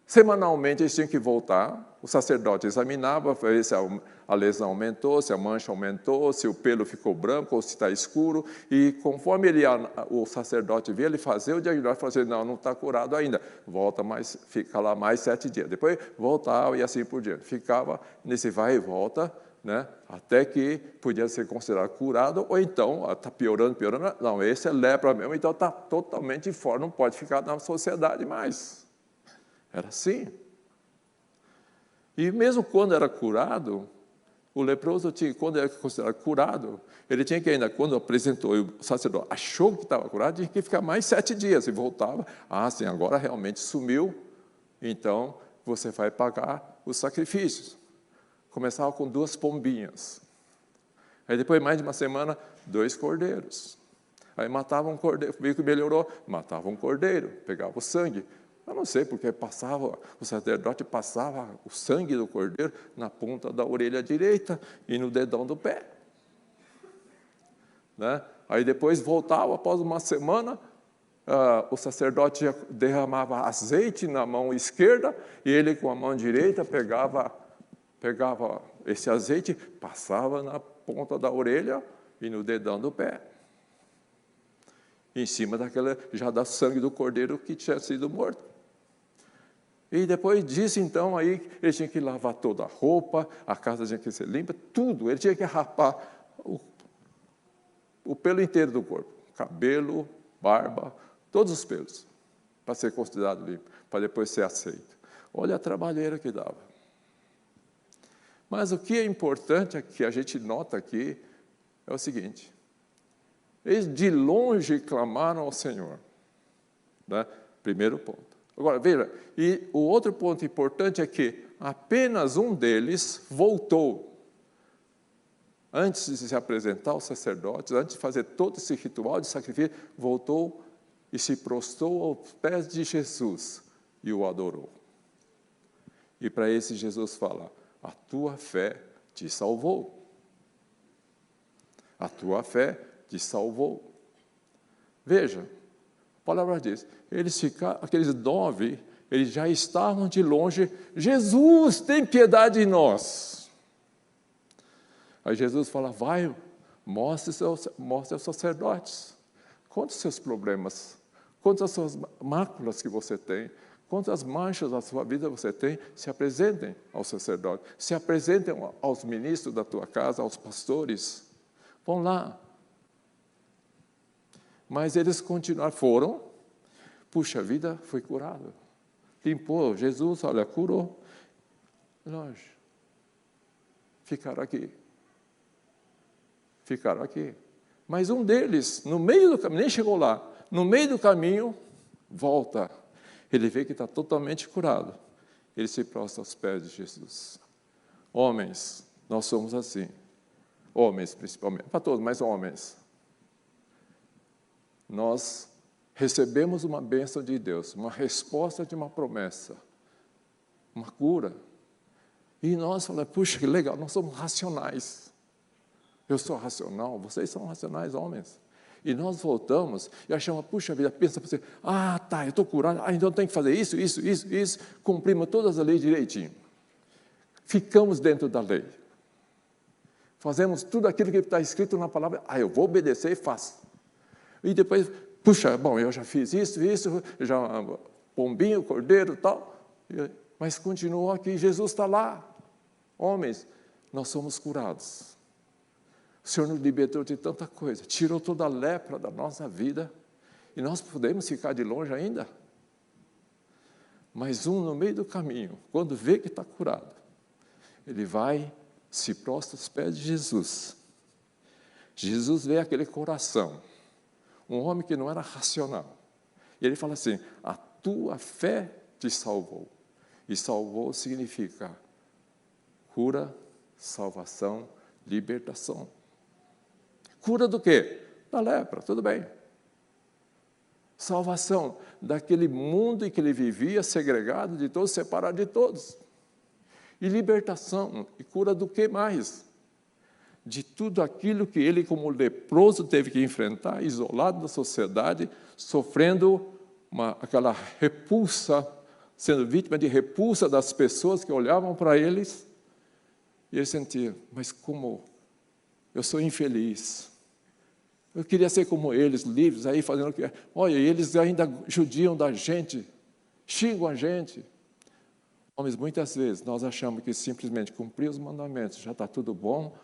semanalmente, eles tinham que voltar, o sacerdote examinava, ver se a lesão aumentou, se a mancha aumentou, se o pelo ficou branco ou se está escuro, e conforme o sacerdote via, ele fazia o diagnóstico, fazia, não está curado ainda, fica lá mais 7 dias. Depois voltava e assim por diante. Ficava nesse vai e volta, né, até que podia ser considerado curado, ou então, está piorando, não, esse é lepra mesmo, então está totalmente fora, não pode ficar na sociedade mais. Era assim. E mesmo quando era curado, o leproso, quando era considerado curado, ele tinha que ainda, quando apresentou, e o sacerdote achou que estava curado, tinha que ficar mais 7 dias, e voltava, sim, agora realmente sumiu, então você vai pagar os sacrifícios. Começava com 2 pombinhas. Aí depois, mais de uma semana, 2 cordeiros. Aí matava um cordeiro, viu que melhorou, matava um cordeiro, pegava o sangue. Eu não sei porque o sacerdote passava o sangue do cordeiro na ponta da orelha direita e no dedão do pé. né? Aí depois voltava, após uma semana, o sacerdote derramava azeite na mão esquerda e ele com a mão direita pegava esse azeite, passava na ponta da orelha e no dedão do pé. Em cima já da sangue do cordeiro que tinha sido morto. E depois disso, então, aí ele tinha que lavar toda a roupa, a casa tinha que ser limpa, tudo. Ele tinha que rapar o pelo inteiro do corpo. Cabelo, barba, todos os pelos, para ser considerado limpo, para depois ser aceito. Olha a trabalheira que dava. Mas o que é importante, é que a gente nota aqui, é o seguinte. Eles de longe clamaram ao Senhor. Né? Primeiro ponto. Agora, veja, e o outro ponto importante é que apenas um deles voltou. Antes de se apresentar aos sacerdotes, antes de fazer todo esse ritual de sacrifício, voltou e se prostrou aos pés de Jesus e o adorou. E para esse Jesus fala, a tua fé te salvou. A tua fé te salvou. Veja, a palavra diz, aqueles 9, eles já estavam de longe, Jesus, tem piedade de nós. Aí Jesus fala, vai, mostre aos sacerdotes, conta os seus problemas, conta as suas máculas que você tem, quantas manchas da sua vida você tem, se apresentem aos sacerdotes, se apresentem aos ministros da tua casa, aos pastores, vão lá. Mas eles foram, puxa, a vida foi curada, limpou, Jesus, olha, curou, longe, ficaram aqui, mas um deles, no meio do caminho, nem chegou lá, no meio do caminho, volta, ele vê que está totalmente curado, ele se prostra aos pés de Jesus. Homens, nós somos assim, homens principalmente, para todos, mas homens, nós recebemos uma bênção de Deus, uma resposta de uma promessa, uma cura, e nós falamos, puxa, que legal, nós somos racionais, eu sou racional, vocês são racionais, homens. E nós voltamos e achamos, puxa vida, pensa para você, tá, eu estou curado, então tem que fazer isso, cumprimos todas as leis direitinho. Ficamos dentro da lei. Fazemos tudo aquilo que está escrito na palavra, eu vou obedecer e faço. E depois, puxa, bom, eu já fiz isso, já pombinho, cordeiro e tal, mas continuou aqui, Jesus está lá. Homens, nós somos curados. O Senhor nos libertou de tanta coisa, tirou toda a lepra da nossa vida, e nós podemos ficar de longe ainda. Mas no meio do caminho, quando vê que está curado, ele vai, se prostra aos pés de Jesus. Jesus vê aquele coração, um homem que não era racional. E ele fala assim, a tua fé te salvou. E salvou significa cura, salvação, libertação. Cura do quê? Da lepra, tudo bem. Salvação daquele mundo em que ele vivia, segregado de todos, separado de todos. E libertação, e cura do que mais? De tudo aquilo que ele, como leproso, teve que enfrentar, isolado da sociedade, sofrendo aquela repulsa, sendo vítima de repulsa das pessoas que olhavam para eles, e ele sentia, mas como eu sou infeliz, eu queria ser como eles, livres, aí fazendo o que é. Olha, eles ainda judiam da gente, xingam a gente. Homens, muitas vezes nós achamos que simplesmente cumprir os mandamentos já está tudo bom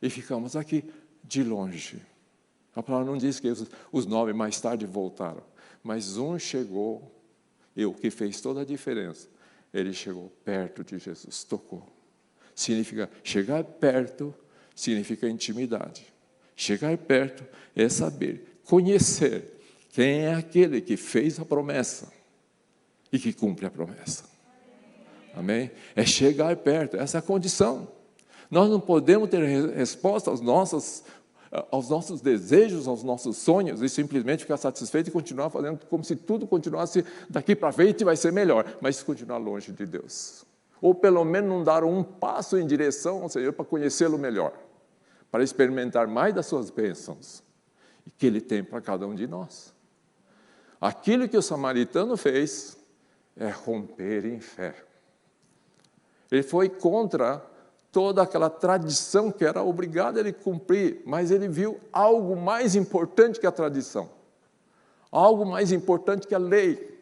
e ficamos aqui de longe. A palavra não diz que os 9 mais tarde voltaram, mas um chegou, e o que fez toda a diferença, ele chegou perto de Jesus, tocou. Significa chegar perto, significa intimidade. Chegar perto é saber, conhecer quem é aquele que fez a promessa e que cumpre a promessa. Amém? É chegar perto, essa é a condição. Nós não podemos ter resposta aos nossos desejos, aos nossos sonhos e simplesmente ficar satisfeito e continuar fazendo como se tudo continuasse daqui para frente vai ser melhor, mas continuar longe de Deus. Ou pelo menos não dar um passo em direção ao Senhor para conhecê-lo melhor. para experimentar mais das suas bênçãos que Ele tem para cada um de nós. Aquilo que o samaritano fez é romper em fé. Ele foi contra toda aquela tradição que era obrigado ele cumprir, mas ele viu algo mais importante que a tradição, algo mais importante que a lei,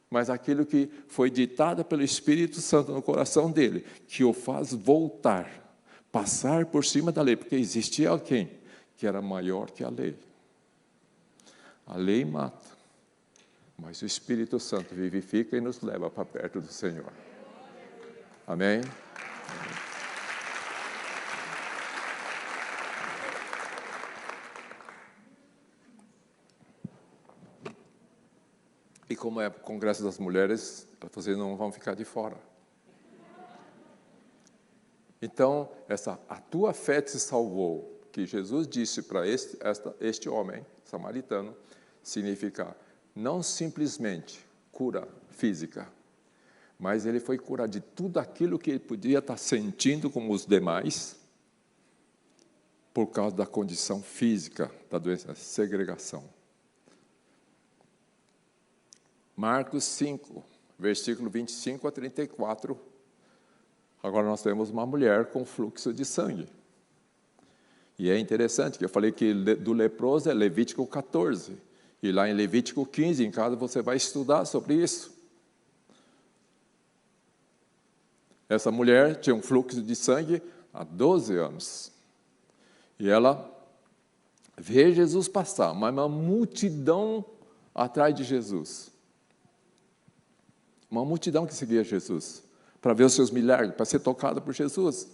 mas aquilo que foi ditado pelo Espírito Santo no coração dele, que o faz voltar, passar por cima da lei, porque existia alguém que era maior que a lei. A lei mata, mas o Espírito Santo vivifica e nos leva para perto do Senhor. Amém? E como é o Congresso das Mulheres, vocês não vão ficar de fora. Então, a tua fé te salvou, que Jesus disse para este homem samaritano, significa não simplesmente cura física, mas ele foi curado de tudo aquilo que ele podia estar sentindo como os demais, por causa da condição física da doença, da segregação. Marcos 5, versículo 25 a 34. Agora nós temos uma mulher com fluxo de sangue. E é interessante que eu falei que do leproso é Levítico 14. E lá em Levítico 15, em casa, você vai estudar sobre isso. Essa mulher tinha um fluxo de sangue há 12 anos. E ela vê Jesus passar, mas uma multidão atrás de Jesus. Uma multidão que seguia Jesus, para ver os seus milagres, para ser tocada por Jesus.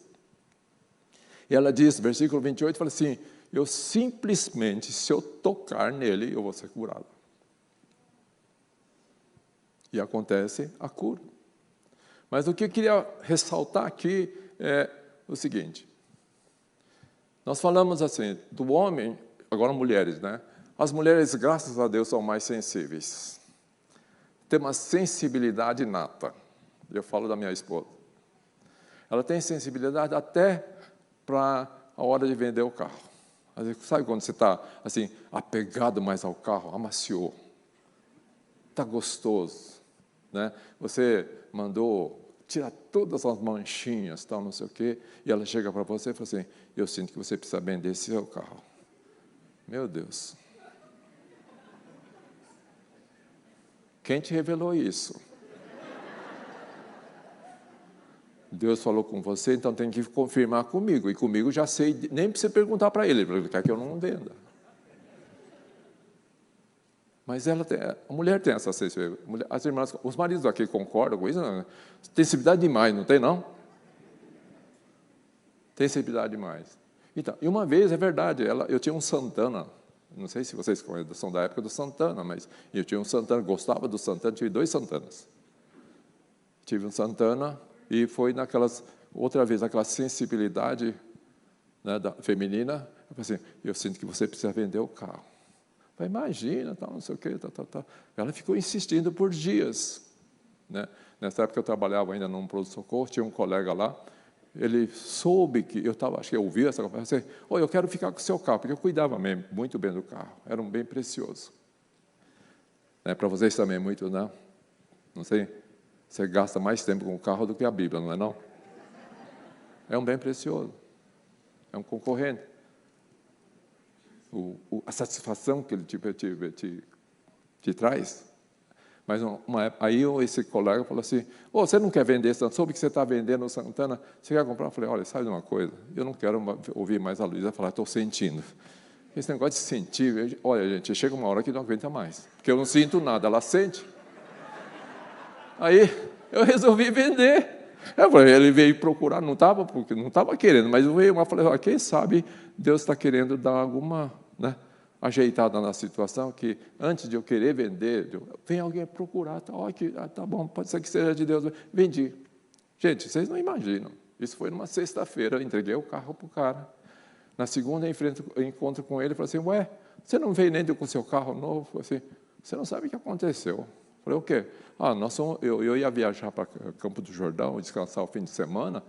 E ela diz, versículo 28, fala assim, eu simplesmente, se eu tocar nele, eu vou ser curado. E acontece a cura. Mas o que eu queria ressaltar aqui é o seguinte. Nós falamos assim, do homem, agora mulheres, né? As mulheres, graças a Deus, são mais sensíveis. Tem uma sensibilidade inata. Eu falo da minha esposa. Ela tem sensibilidade até para a hora de vender o carro. Sabe quando você está assim, apegado mais ao carro, amaciou, está gostoso, né? Você mandou tirar todas as manchinhas, tal, não sei o quê, e ela chega para você e fala assim, eu sinto que você precisa vender esse seu carro. Meu Deus. Quem te revelou isso? Deus falou com você, então tem que confirmar comigo. E comigo já sei, nem precisa perguntar para ele quer que eu não venda. Mas a mulher tem essa sensibilidade. As irmãs, os maridos aqui concordam com isso? Não? Tem sensibilidade demais, não tem não? Tem sensibilidade demais. Então, e uma vez, é verdade, eu tinha um Santana. Não sei se vocês são da época do Santana, mas eu tinha um Santana, gostava do Santana, tive 2 Santanas. Tive um Santana e foi outra vez, aquela sensibilidade, né, feminina. Eu falei assim, eu sinto que você precisa vender o carro. Eu falei, imagina, tal, não sei o quê, tal. Ela ficou insistindo por dias. Né? Nessa época eu trabalhava ainda num pronto-socorro, tinha um colega lá, ele soube que eu estava, acho que eu ouvi essa conversa, eu quero ficar com o seu carro, porque eu cuidava mesmo, muito bem do carro, era um bem precioso. Né, para vocês também, muito, né? Não sei, você gasta mais tempo com o carro do que a Bíblia, não é não? É um bem precioso, é um concorrente. A satisfação que ele te traz. Mas aí esse colega falou assim, você não quer vender, soube que você está vendendo o Santana, você quer comprar? Eu falei, olha, sabe de uma coisa? Eu não quero ouvir mais a Luísa falar, estou sentindo. Esse negócio de sentir, olha, gente, chega uma hora que não aguenta mais, porque eu não sinto nada, ela sente. Aí eu resolvi vender. Ele veio procurar, não estava querendo, mas veio uma, falei, quem sabe Deus está querendo dar alguma, né, ajeitada na situação, que antes de eu querer vender, vem alguém procurar, tá bom, pode ser que seja de Deus, vendi. Gente, vocês não imaginam, isso foi numa sexta-feira, eu entreguei o carro para o cara. Na segunda, eu encontro com ele, falei assim, você não veio nem com o seu carro novo? Eu falei assim, você não sabe o que aconteceu. Eu falei, o quê? Eu ia viajar para Campo do Jordão, descansar o fim de semana,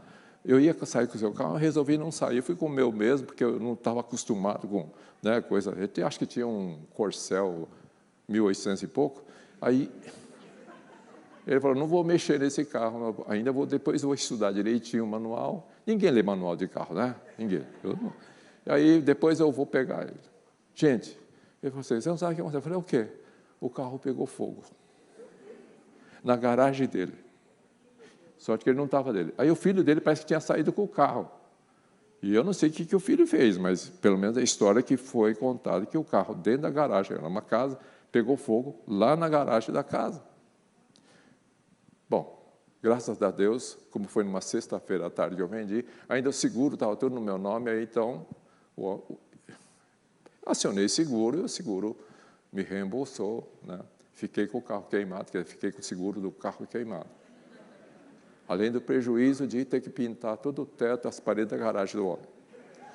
eu ia sair com o seu carro, eu resolvi não sair. Eu fui com o meu mesmo, porque eu não estava acostumado com, né, coisa. Eu acho que tinha um Corcel 1800 e pouco. Aí ele falou, não vou mexer nesse carro, ainda depois vou estudar direitinho o manual. Ninguém lê manual de carro, né? Ninguém. Eu não. Aí depois eu vou pegar ele. Gente, ele falou assim, você não sabe o que aconteceu? Eu falei, o quê? O carro pegou fogo. Na garagem dele. Sorte que ele não estava dele. Aí o filho dele parece que tinha saído com o carro. E eu não sei o que o filho fez, mas pelo menos a história que foi contada, que o carro dentro da garagem, era uma casa, pegou fogo lá na garagem da casa. Bom, graças a Deus, como foi numa sexta-feira à tarde que eu vendi, ainda o seguro estava tudo no meu nome, aí então acionei seguro e o seguro me reembolsou, né? Fiquei com o carro queimado, fiquei com o seguro do carro queimado. Além do prejuízo de ter que pintar todo o teto, as paredes da garagem do homem.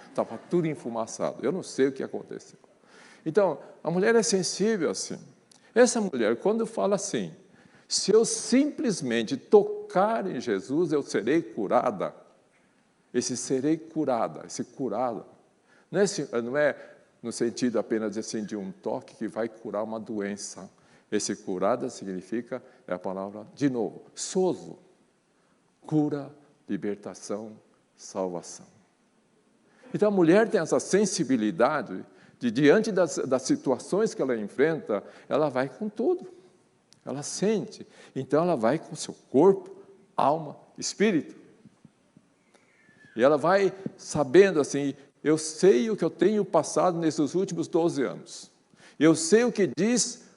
Estava tudo enfumaçado. Eu não sei o que aconteceu. Então, a mulher é sensível assim. Essa mulher, quando fala assim, se eu simplesmente tocar em Jesus, eu serei curada. Esse serei curada, esse curado, não é no sentido apenas assim, de um toque que vai curar uma doença. Esse curada significa, é a palavra, de novo, sozo. Cura, libertação, salvação. Então, a mulher tem essa sensibilidade de, diante das situações que ela enfrenta, ela vai com tudo. Ela sente. Então, ela vai com seu corpo, alma, espírito. E ela vai sabendo assim, eu sei o que eu tenho passado nesses últimos 12 anos. Eu sei o que diz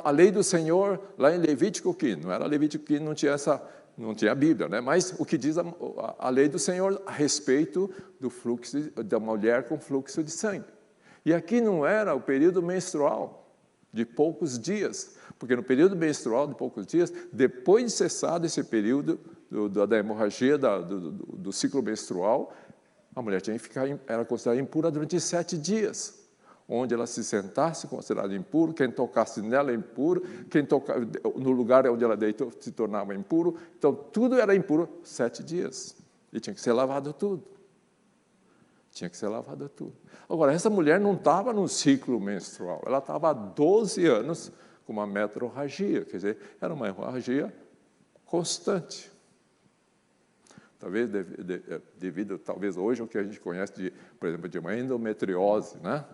a lei do Senhor lá em Levítico, que não era Levítico, que não tinha a Bíblia, né? Mas o que diz a lei do Senhor a respeito do fluxo da mulher com fluxo de sangue. E aqui não era o período menstrual de poucos dias, porque no período menstrual de poucos dias, depois de cessado esse período da hemorragia, do ciclo menstrual, a mulher tinha que era considerada impura durante 7 dias. Onde ela se sentasse, considerado impuro, quem tocasse nela impuro, no lugar onde ela deitou se tornava impuro. Então, tudo era impuro 7 dias. E tinha que ser lavado tudo. Tinha que ser lavado tudo. Agora, essa mulher não estava no ciclo menstrual, ela estava há 12 anos com uma metrorragia, quer dizer, era uma hemorragia constante. Talvez devido, talvez hoje, ao que a gente conhece, por exemplo, de uma endometriose, né?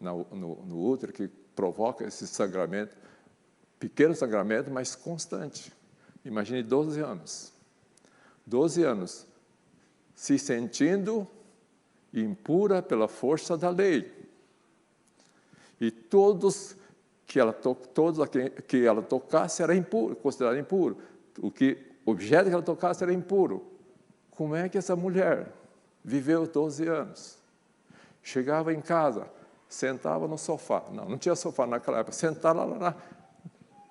No útero, que provoca esse sangramento, pequeno sangramento, mas constante. Imagine 12 anos. 12 anos se sentindo impura pela força da lei. E todos que ela tocasse era impuro, considerado impuro. O objeto que ela tocasse era impuro. Como é que essa mulher viveu 12 anos? Chegava em casa, sentava no sofá. Não tinha sofá naquela época. Sentava lá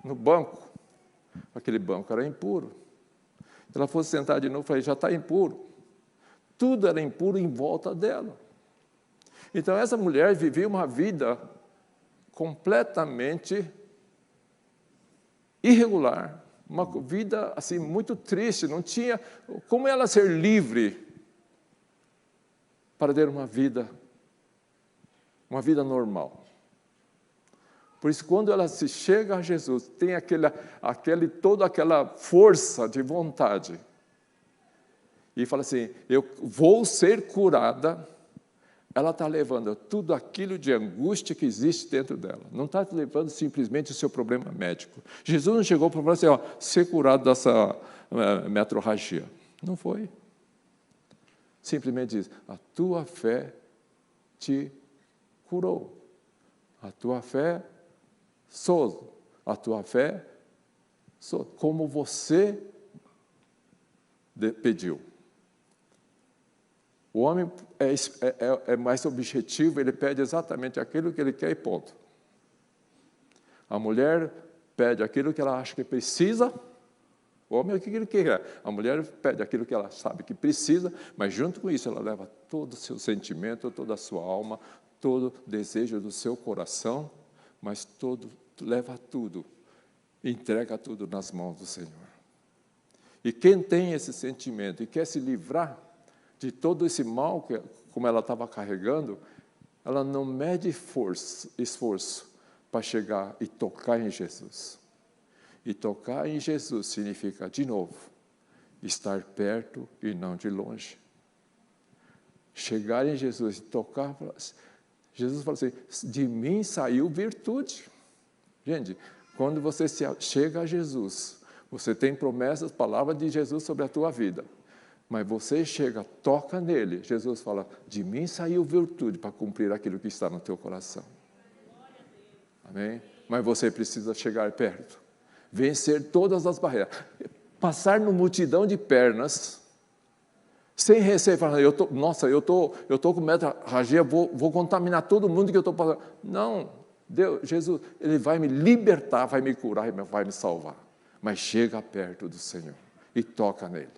no banco. Aquele banco era impuro. Ela fosse sentar de novo, falei, já está impuro. Tudo era impuro em volta dela. Então, essa mulher vivia uma vida completamente irregular, uma vida assim muito triste, não tinha como ela ser livre para ter uma vida normal. Por isso, quando ela se chega a Jesus, tem toda aquela força de vontade, e fala assim, eu vou ser curada, ela está levando tudo aquilo de angústia que existe dentro dela. Não está levando simplesmente o seu problema médico. Jesus não chegou para falar assim, ser curado dessa metrorragia. Não foi. Simplesmente diz, a tua fé te curou. A tua fé, sozo. A tua fé, sozo. Como você pediu. O homem é mais objetivo, ele pede exatamente aquilo que ele quer e ponto. A mulher pede aquilo que ela acha que precisa, o homem é o que ele quer. A mulher pede aquilo que ela sabe que precisa, mas junto com isso ela leva todo o seu sentimento, toda a sua alma, todo o desejo do seu coração, mas leva tudo, entrega tudo nas mãos do Senhor. E quem tem esse sentimento e quer se livrar de todo esse mal, como ela estava carregando, ela não mede esforço para chegar e tocar em Jesus. E tocar em Jesus significa, de novo, estar perto e não de longe. Chegar em Jesus e tocar, Jesus fala assim, de mim saiu virtude. Gente, quando você chega a Jesus, você tem promessas, palavras de Jesus sobre a tua vida. Mas você chega, toca nele, Jesus fala, de mim saiu virtude para cumprir aquilo que está no teu coração. Amém? Mas você precisa chegar perto, vencer todas as barreiras, passar no multidão de pernas, sem receio, falando, eu estou com metrorragia, vou contaminar todo mundo que eu estou passando. Não, Deus, Jesus, Ele vai me libertar, vai me curar e vai me salvar. Mas chega perto do Senhor e toca nele.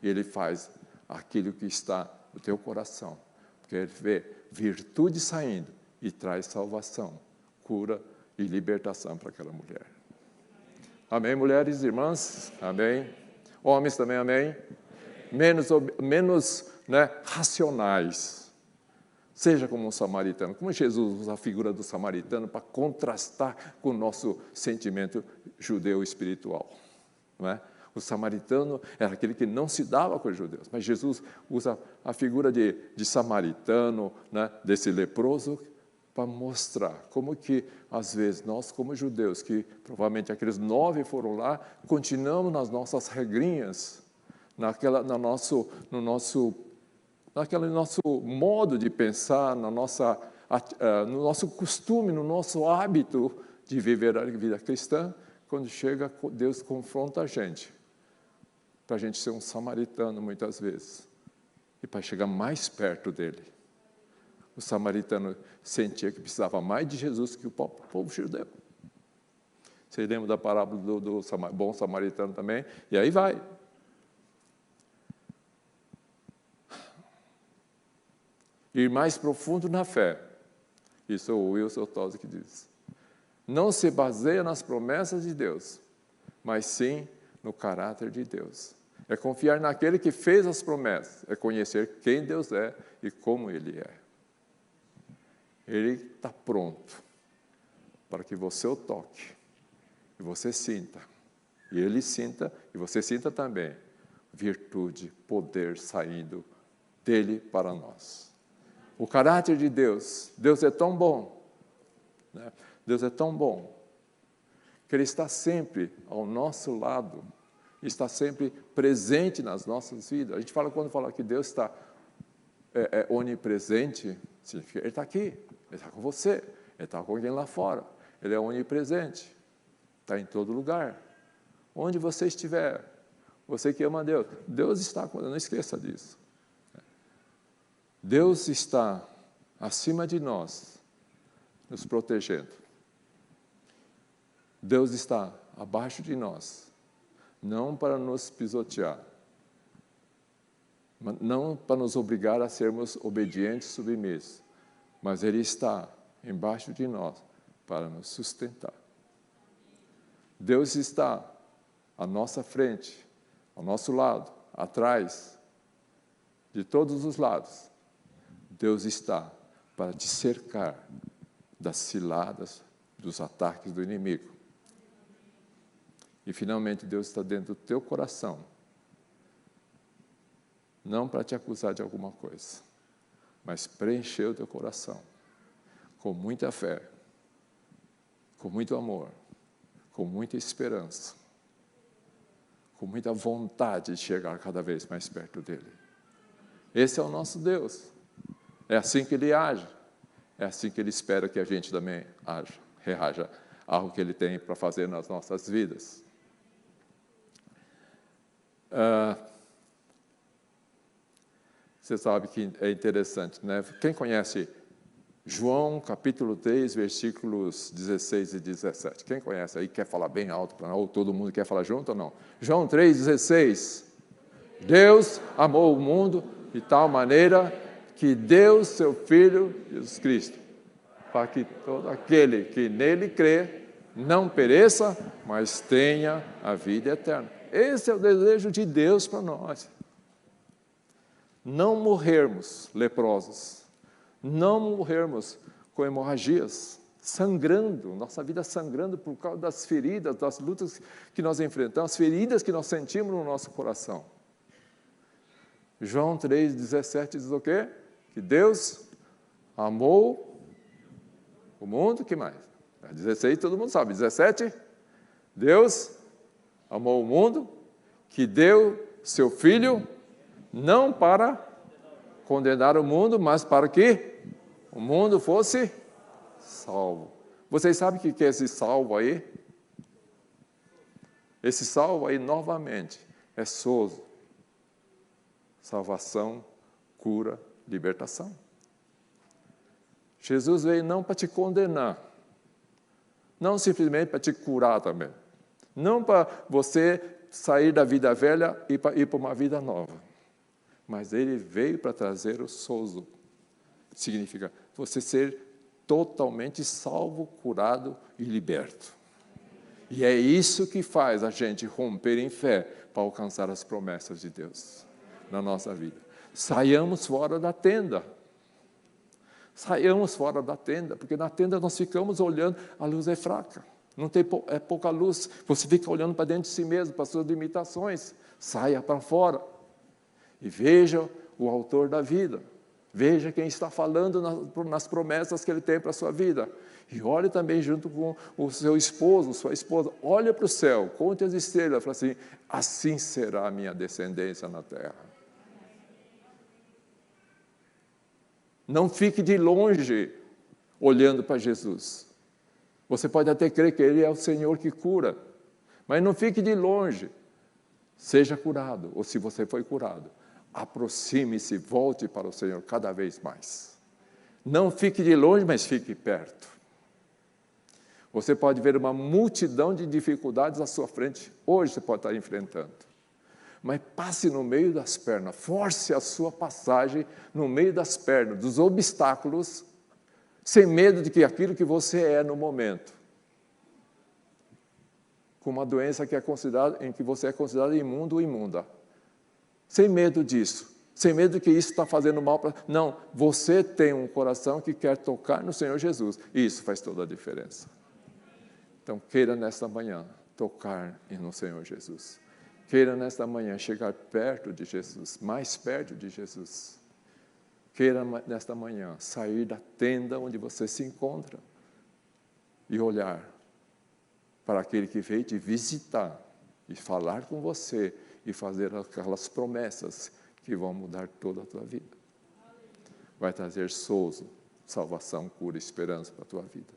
E Ele faz aquilo que está no teu coração. Porque Ele vê virtude saindo e traz salvação, cura e libertação para aquela mulher. Amém, mulheres, irmãs? Amém. Homens também, amém? Menos racionais. Seja como um samaritano. Como Jesus usa a figura do samaritano para contrastar com o nosso sentimento judeu espiritual. Não é? O samaritano era aquele que não se dava com os judeus. Mas Jesus usa a figura de samaritano, desse leproso, para mostrar como que, às vezes, nós como judeus, que provavelmente aqueles 9 foram lá, continuamos nas nossas regrinhas, no nosso modo de pensar, no nosso costume, no nosso hábito de viver a vida cristã. Quando chega, Deus confronta a gente, para a gente ser um samaritano muitas vezes, e para chegar mais perto dele. O samaritano sentia que precisava mais de Jesus que o povo judeu. Vocês lembram da parábola do bom samaritano também? E aí vai. Ir mais profundo na fé. Isso é o Wilson Tosi que diz. Não se baseia nas promessas de Deus, mas sim no caráter de Deus. É confiar naquele que fez as promessas, é conhecer quem Deus é e como Ele é. Ele está pronto para que você o toque, e você sinta, e Ele sinta, e você sinta também, virtude, poder saindo dele para nós. O caráter de Deus, Deus é tão bom, né? Deus é tão bom, que Ele está sempre ao nosso lado, está sempre presente nas nossas vidas. A gente quando fala que Deus está onipresente, significa Ele está aqui, Ele está com você, Ele está com alguém lá fora. Ele é onipresente, está em todo lugar. Onde você estiver, você que ama Deus, Deus está com você, não esqueça disso. Deus está acima de nós, nos protegendo. Deus está abaixo de nós, não para nos pisotear, não para nos obrigar a sermos obedientes, submissos, mas Ele está embaixo de nós para nos sustentar. Deus está à nossa frente, ao nosso lado, atrás, de todos os lados. Deus está para te cercar das ciladas, dos ataques do inimigo. E, finalmente, Deus está dentro do teu coração, não para te acusar de alguma coisa, mas preencher o teu coração com muita fé, com muito amor, com muita esperança, com muita vontade de chegar cada vez mais perto dEle. Esse é o nosso Deus. É assim que Ele age. É assim que Ele espera que a gente também reaja algo que Ele tem para fazer nas nossas vidas. Você sabe que é interessante, né? Quem conhece João, capítulo 3, versículos 16 e 17? Quem conhece aí, quer falar bem alto, ou todo mundo quer falar junto ou não? João 3, 16. Deus amou o mundo de tal maneira que deu seu Filho, Jesus Cristo, para que todo aquele que nele crê não pereça, mas tenha a vida eterna. Esse é o desejo de Deus para nós. Não morrermos leprosos, não morrermos com hemorragias, sangrando, nossa vida sangrando por causa das feridas, das lutas que nós enfrentamos, as feridas que nós sentimos no nosso coração. João 3,17 diz o quê? Que Deus amou o mundo, que mais? 16 todo mundo sabe, 17, Deus amou o mundo, que deu seu Filho, não para condenar o mundo, mas para que o mundo fosse salvo. Vocês sabem o que é esse salvo aí? Esse salvo aí, novamente, é sozo. Salvação, cura, libertação. Jesus veio não para te condenar, não simplesmente para te curar também, não para você sair da vida velha e ir para uma vida nova, mas Ele veio para trazer o sozo. Significa você ser totalmente salvo, curado e liberto. E é isso que faz a gente romper em fé para alcançar as promessas de Deus na nossa vida. Saiamos fora da tenda. Saiamos fora da tenda, porque na tenda nós ficamos olhando, a luz é fraca, é pouca luz, você fica olhando para dentro de si mesmo, para as suas limitações. Saia para fora e veja o autor da vida, veja quem está falando nas promessas que Ele tem para a sua vida, e olhe também junto com o seu esposo, sua esposa, olhe para o céu, conte as estrelas, fala assim, assim será a minha descendência na terra. Não fique de longe olhando para Jesus. Você pode até crer que Ele é o Senhor que cura, mas não fique de longe. Seja curado, ou se você foi curado, aproxime-se, volte para o Senhor cada vez mais. Não fique de longe, mas fique perto. Você pode ver uma multidão de dificuldades à sua frente, hoje você pode estar enfrentando. Mas passe no meio das pernas, force a sua passagem no meio das pernas, dos obstáculos, sem medo de que aquilo que você é no momento, com uma doença que em que você é considerado imundo ou imunda, sem medo disso, sem medo de que isso está fazendo mal para... Não, você tem um coração que quer tocar no Senhor Jesus, e isso faz toda a diferença. Então, queira nesta manhã tocar no Senhor Jesus. Queira nesta manhã chegar perto de Jesus, mais perto de Jesus. Queira nesta manhã sair da tenda onde você se encontra e olhar para aquele que veio te visitar e falar com você e fazer aquelas promessas que vão mudar toda a tua vida. Vai trazer sozo, salvação, cura e esperança para a tua vida.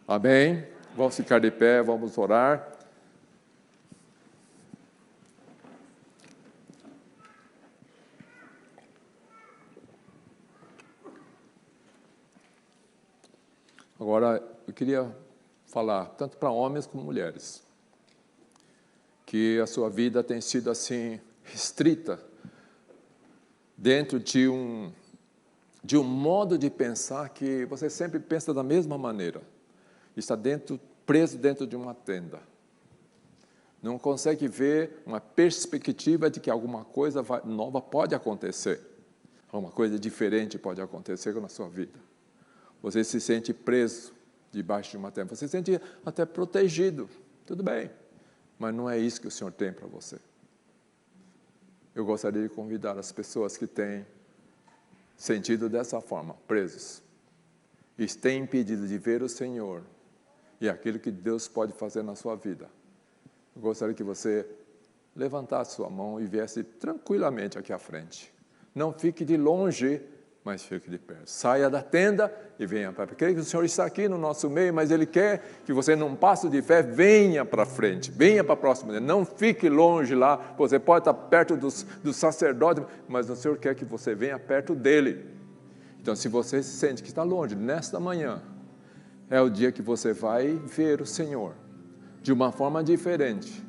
Amém? Vamos ficar de pé, vamos orar. Agora, eu queria falar, tanto para homens como mulheres, que a sua vida tem sido assim, restrita, dentro de um modo de pensar que você sempre pensa da mesma maneira. Está preso dentro de uma tenda. Não consegue ver uma perspectiva de que alguma coisa nova pode acontecer. Alguma coisa diferente pode acontecer na sua vida. Você se sente preso debaixo de uma tenda. Você se sente até protegido. Tudo bem. Mas não é isso que o Senhor tem para você. Eu gostaria de convidar as pessoas que têm sentido dessa forma, presos, e têm impedido de ver o Senhor e aquilo que Deus pode fazer na sua vida. Eu gostaria que você levantasse sua mão e viesse tranquilamente aqui à frente. Não fique de longe, mas fique de perto. Saia da tenda e venha para perto. Creio que o Senhor está aqui no nosso meio, mas Ele quer que você, num passo de fé, venha para frente, venha para a próxima dele. Não fique longe lá, você pode estar perto dos sacerdotes, mas o Senhor quer que você venha perto dele. Então, se você se sente que está longe, nesta manhã, é o dia que você vai ver o Senhor de uma forma diferente.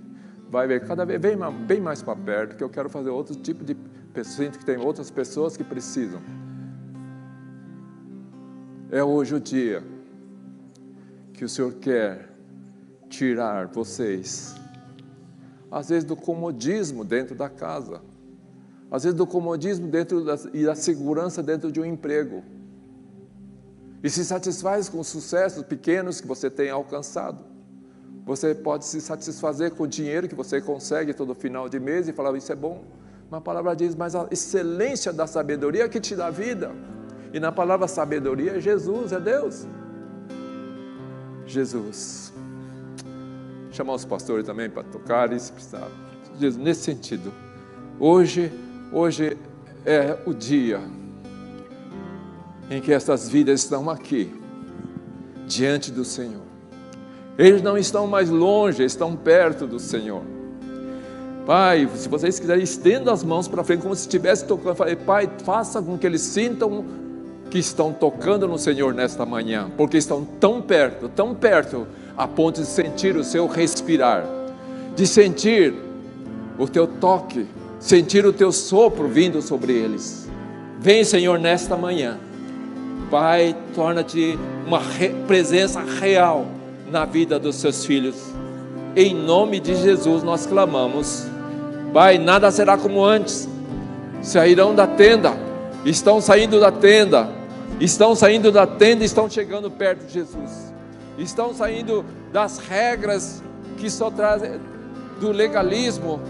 Vai ver cada vez bem mais para perto, que eu quero fazer outro tipo de pessoas, que tem outras pessoas que precisam. É hoje o dia que o Senhor quer tirar vocês, às vezes do comodismo dentro da casa, às vezes do comodismo e da segurança dentro de um emprego, e se satisfaz com os sucessos pequenos que você tem alcançado. Você pode se satisfazer com o dinheiro que você consegue todo final de mês e falar, isso é bom. Mas a palavra diz, mas a excelência da sabedoria é que te dá vida. E na palavra sabedoria é Jesus, é Deus. Jesus. Chamar os pastores também para tocar e se precisar. Jesus, nesse sentido, hoje é o dia em que essas vidas estão aqui, diante do Senhor. Eles não estão mais longe, estão perto do Senhor. Pai, se vocês quiserem, estenda as mãos para frente, como se estivesse tocando. Falei, Pai, faça com que eles sintam que estão tocando no Senhor nesta manhã, porque estão tão perto, a ponto de sentir o seu respirar, de sentir o teu toque, sentir o teu sopro vindo sobre eles. Vem, Senhor, nesta manhã. Pai, torna-te uma presença real na vida dos seus filhos. Em nome de Jesus nós clamamos. Pai, nada será como antes. Sairão da tenda, estão saindo da tenda, estão chegando perto de Jesus. Estão saindo das regras que só trazem do legalismo,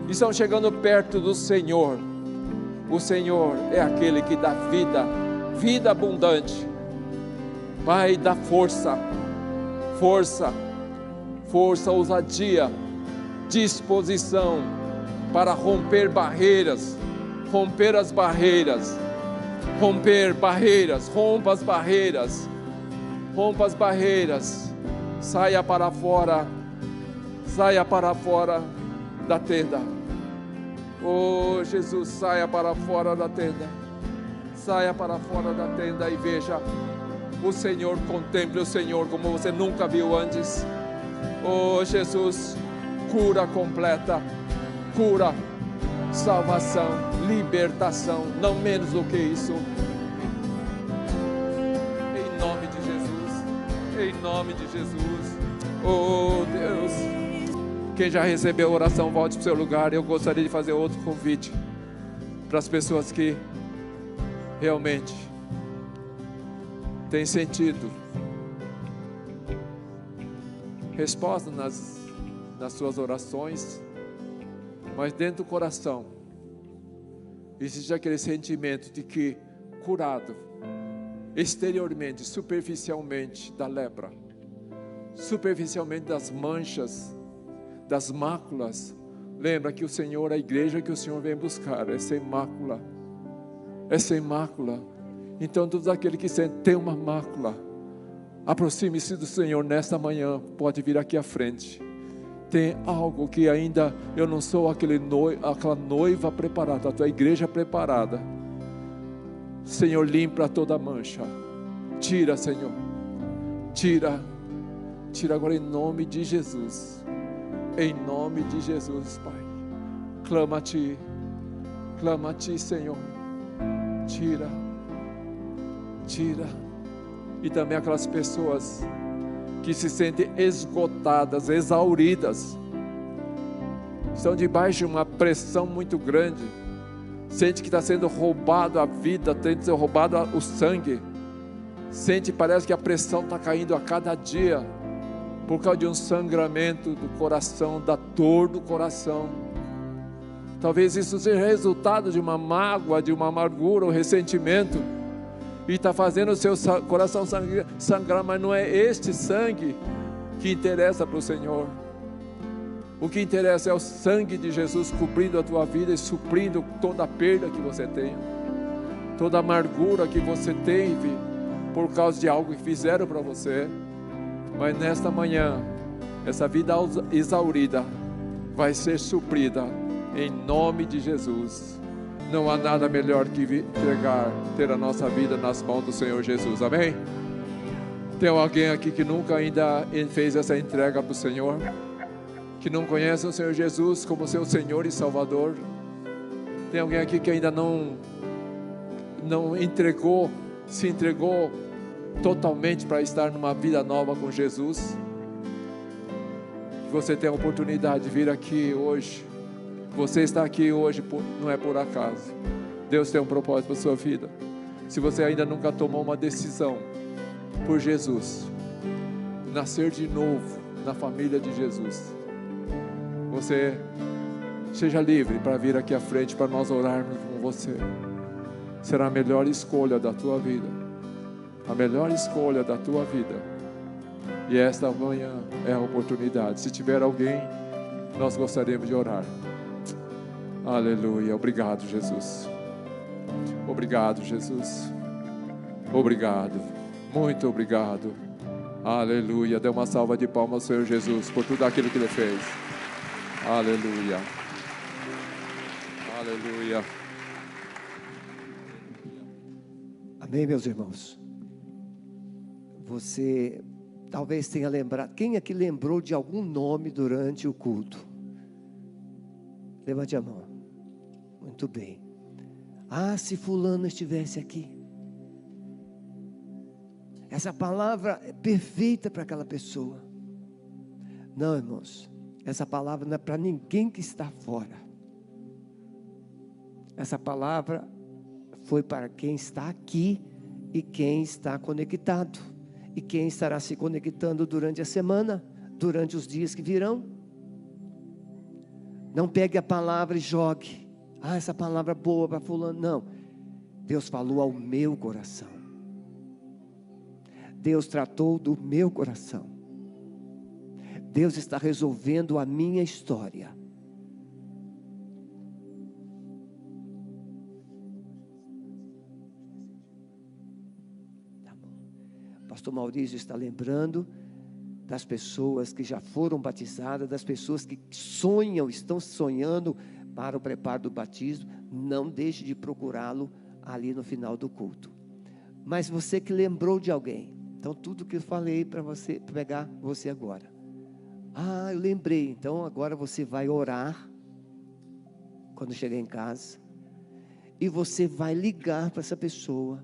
estão chegando perto do Senhor. O Senhor é aquele que dá vida abundante. Pai, dá força, ousadia, disposição para romper barreiras, rompa as barreiras, saia para fora da tenda. Oh Jesus, saia para fora da tenda, e veja o Senhor, contemple o Senhor como você nunca viu antes. Oh Jesus, cura completa, salvação, libertação, não menos do que isso. Em nome de Jesus. Oh Deus, quem já recebeu a oração, volte para o seu lugar. Eu gostaria de fazer outro convite para as pessoas que realmente têm sentido resposta nas suas orações, mas dentro do coração existe aquele sentimento de que curado exteriormente, superficialmente da lepra, superficialmente das manchas, das máculas. Lembra que o Senhor, a igreja que o Senhor vem buscar é sem mácula, Então todos aqueles que têm uma mácula, aproxime-se do Senhor nesta manhã. Pode vir aqui à frente. Tem algo que ainda eu não sou aquela noiva preparada, a tua igreja preparada. Senhor, limpa toda a mancha. Tira, Senhor. Tira agora em nome de Jesus. Em nome de Jesus, Pai. Clama a Ti, Senhor. Tira. E também aquelas pessoas que se sentem esgotadas, exauridas, estão debaixo de uma pressão muito grande, sente que está sendo roubado a vida, tem que ser roubado o sangue, parece que a pressão está caindo a cada dia, por causa de um sangramento do coração, da dor do coração. Talvez isso seja resultado de uma mágoa, de uma amargura, um ressentimento, e está fazendo o seu coração sangrar, mas não é este sangue que interessa para o Senhor. O que interessa é o sangue de Jesus cobrindo a tua vida e suprindo toda a perda que você tem, toda a amargura que você teve por causa de algo que fizeram para você. Mas nesta manhã, essa vida exaurida vai ser suprida em nome de Jesus. Não há nada melhor que ter a nossa vida nas mãos do Senhor Jesus, amém? Tem alguém aqui que nunca ainda fez essa entrega para o Senhor? Que não conhece o Senhor Jesus como seu Senhor e Salvador? Tem alguém aqui que ainda não se entregou totalmente para estar numa vida nova com Jesus, que você tem a oportunidade de vir aqui hoje. Você está aqui hoje não é por acaso. Deus tem um propósito para a sua vida. Se você ainda nunca tomou uma decisão por Jesus, nascer de novo na família de Jesus, você seja livre para vir aqui à frente para nós orarmos com você. Será a melhor escolha da tua vida, a melhor escolha da tua vida. E esta manhã é a oportunidade. Se tiver alguém, nós gostaríamos de orar. Aleluia. Obrigado, Jesus. Obrigado, Jesus. Obrigado. Muito obrigado. Aleluia. Dê uma salva de palmas ao Senhor Jesus por tudo aquilo que Ele fez. Aleluia. Aleluia. Amém, meus irmãos. Você talvez tenha lembrado. Quem aqui lembrou de algum nome durante o culto? Levante a mão. Muito bem. Ah, se fulano estivesse aqui. Essa palavra é perfeita para aquela pessoa. Não, irmãos. Essa palavra não é para ninguém que está fora. Essa palavra foi para quem está aqui e quem está conectado. E quem estará se conectando durante a semana, durante os dias que virão. Não pegue a palavra e jogue. Ah, essa palavra é boa para fulano. Não. Deus falou ao meu coração. Deus tratou do meu coração. Deus está resolvendo a minha história. Tá bom. Pastor Maurício está lembrando das pessoas que já foram batizadas, das pessoas que sonham, estão sonhando para o preparo do batismo. Não deixe de procurá-lo ali no final do culto. Mas você que lembrou de alguém, então tudo que eu falei para você, pegar você agora. Ah, eu lembrei, então agora você vai orar quando chegar em casa, e você vai ligar para essa pessoa,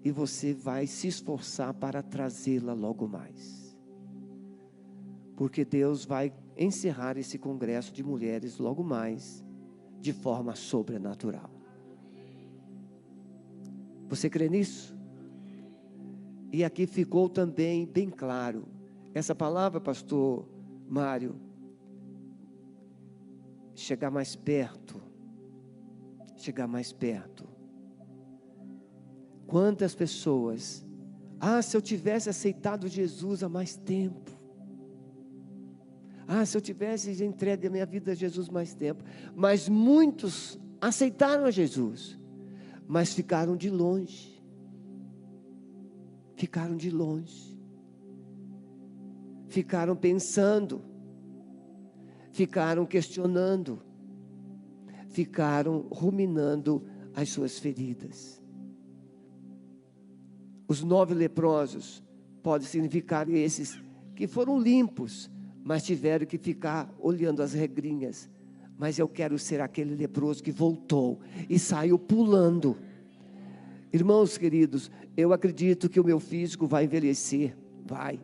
e você vai se esforçar para trazê-la logo mais, porque Deus vai encerrar esse congresso de mulheres logo mais, de forma sobrenatural. Você crê nisso? E aqui ficou também bem claro, essa palavra, pastor Mário, chegar mais perto, chegar mais perto. Quantas pessoas, ah, se eu tivesse aceitado Jesus há mais tempo, ah, se eu tivesse entregue a minha vida a Jesus mais tempo, mas muitos aceitaram a Jesus, mas ficaram de longe, ficaram pensando, ficaram questionando, ficaram ruminando as suas feridas. Os 9 leprosos podem significar esses que foram limpos, mas tiveram que ficar olhando as regrinhas. Mas eu quero ser aquele leproso que voltou e saiu pulando. Irmãos queridos, eu acredito que o meu físico vai envelhecer. Vai.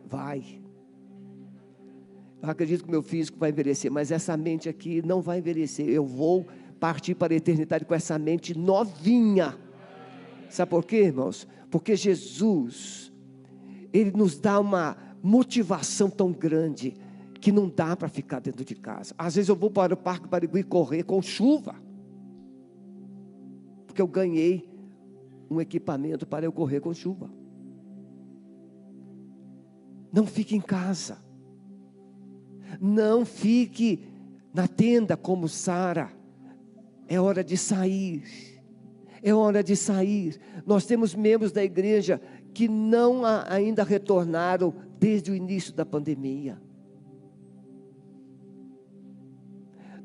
Eu acredito que o meu físico vai envelhecer, mas essa mente aqui não vai envelhecer. Eu vou partir para a eternidade com essa mente novinha. Sabe por quê, irmãos? Porque Jesus, Ele nos dá uma motivação tão grande, que não dá para ficar dentro de casa. Às vezes eu vou para o Parque Barigui correr com chuva, porque eu ganhei um equipamento para eu correr com chuva. Não fique em casa, não fique na tenda como Sara. É hora de sair, é hora de sair. Nós temos membros da igreja que não ainda retornaram desde o início da pandemia.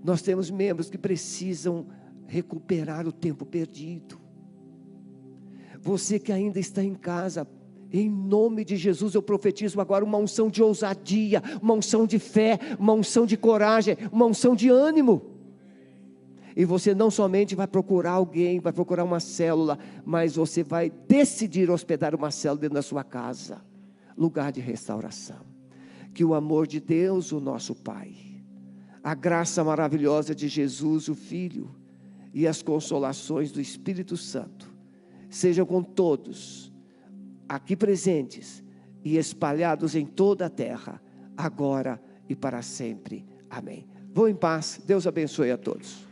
Nós temos membros que precisam recuperar o tempo perdido. Você que ainda está em casa, em nome de Jesus, eu profetizo agora uma unção de ousadia, uma unção de fé, uma unção de coragem, uma unção de ânimo. E você não somente vai procurar alguém, vai procurar uma célula, mas você vai decidir hospedar uma célula dentro da sua casa. Lugar de restauração. Que o amor de Deus, o nosso Pai, a graça maravilhosa de Jesus, o Filho, e as consolações do Espírito Santo, sejam com todos, aqui presentes e espalhados em toda a terra, agora e para sempre. Amém. Vão em paz. Deus abençoe a todos.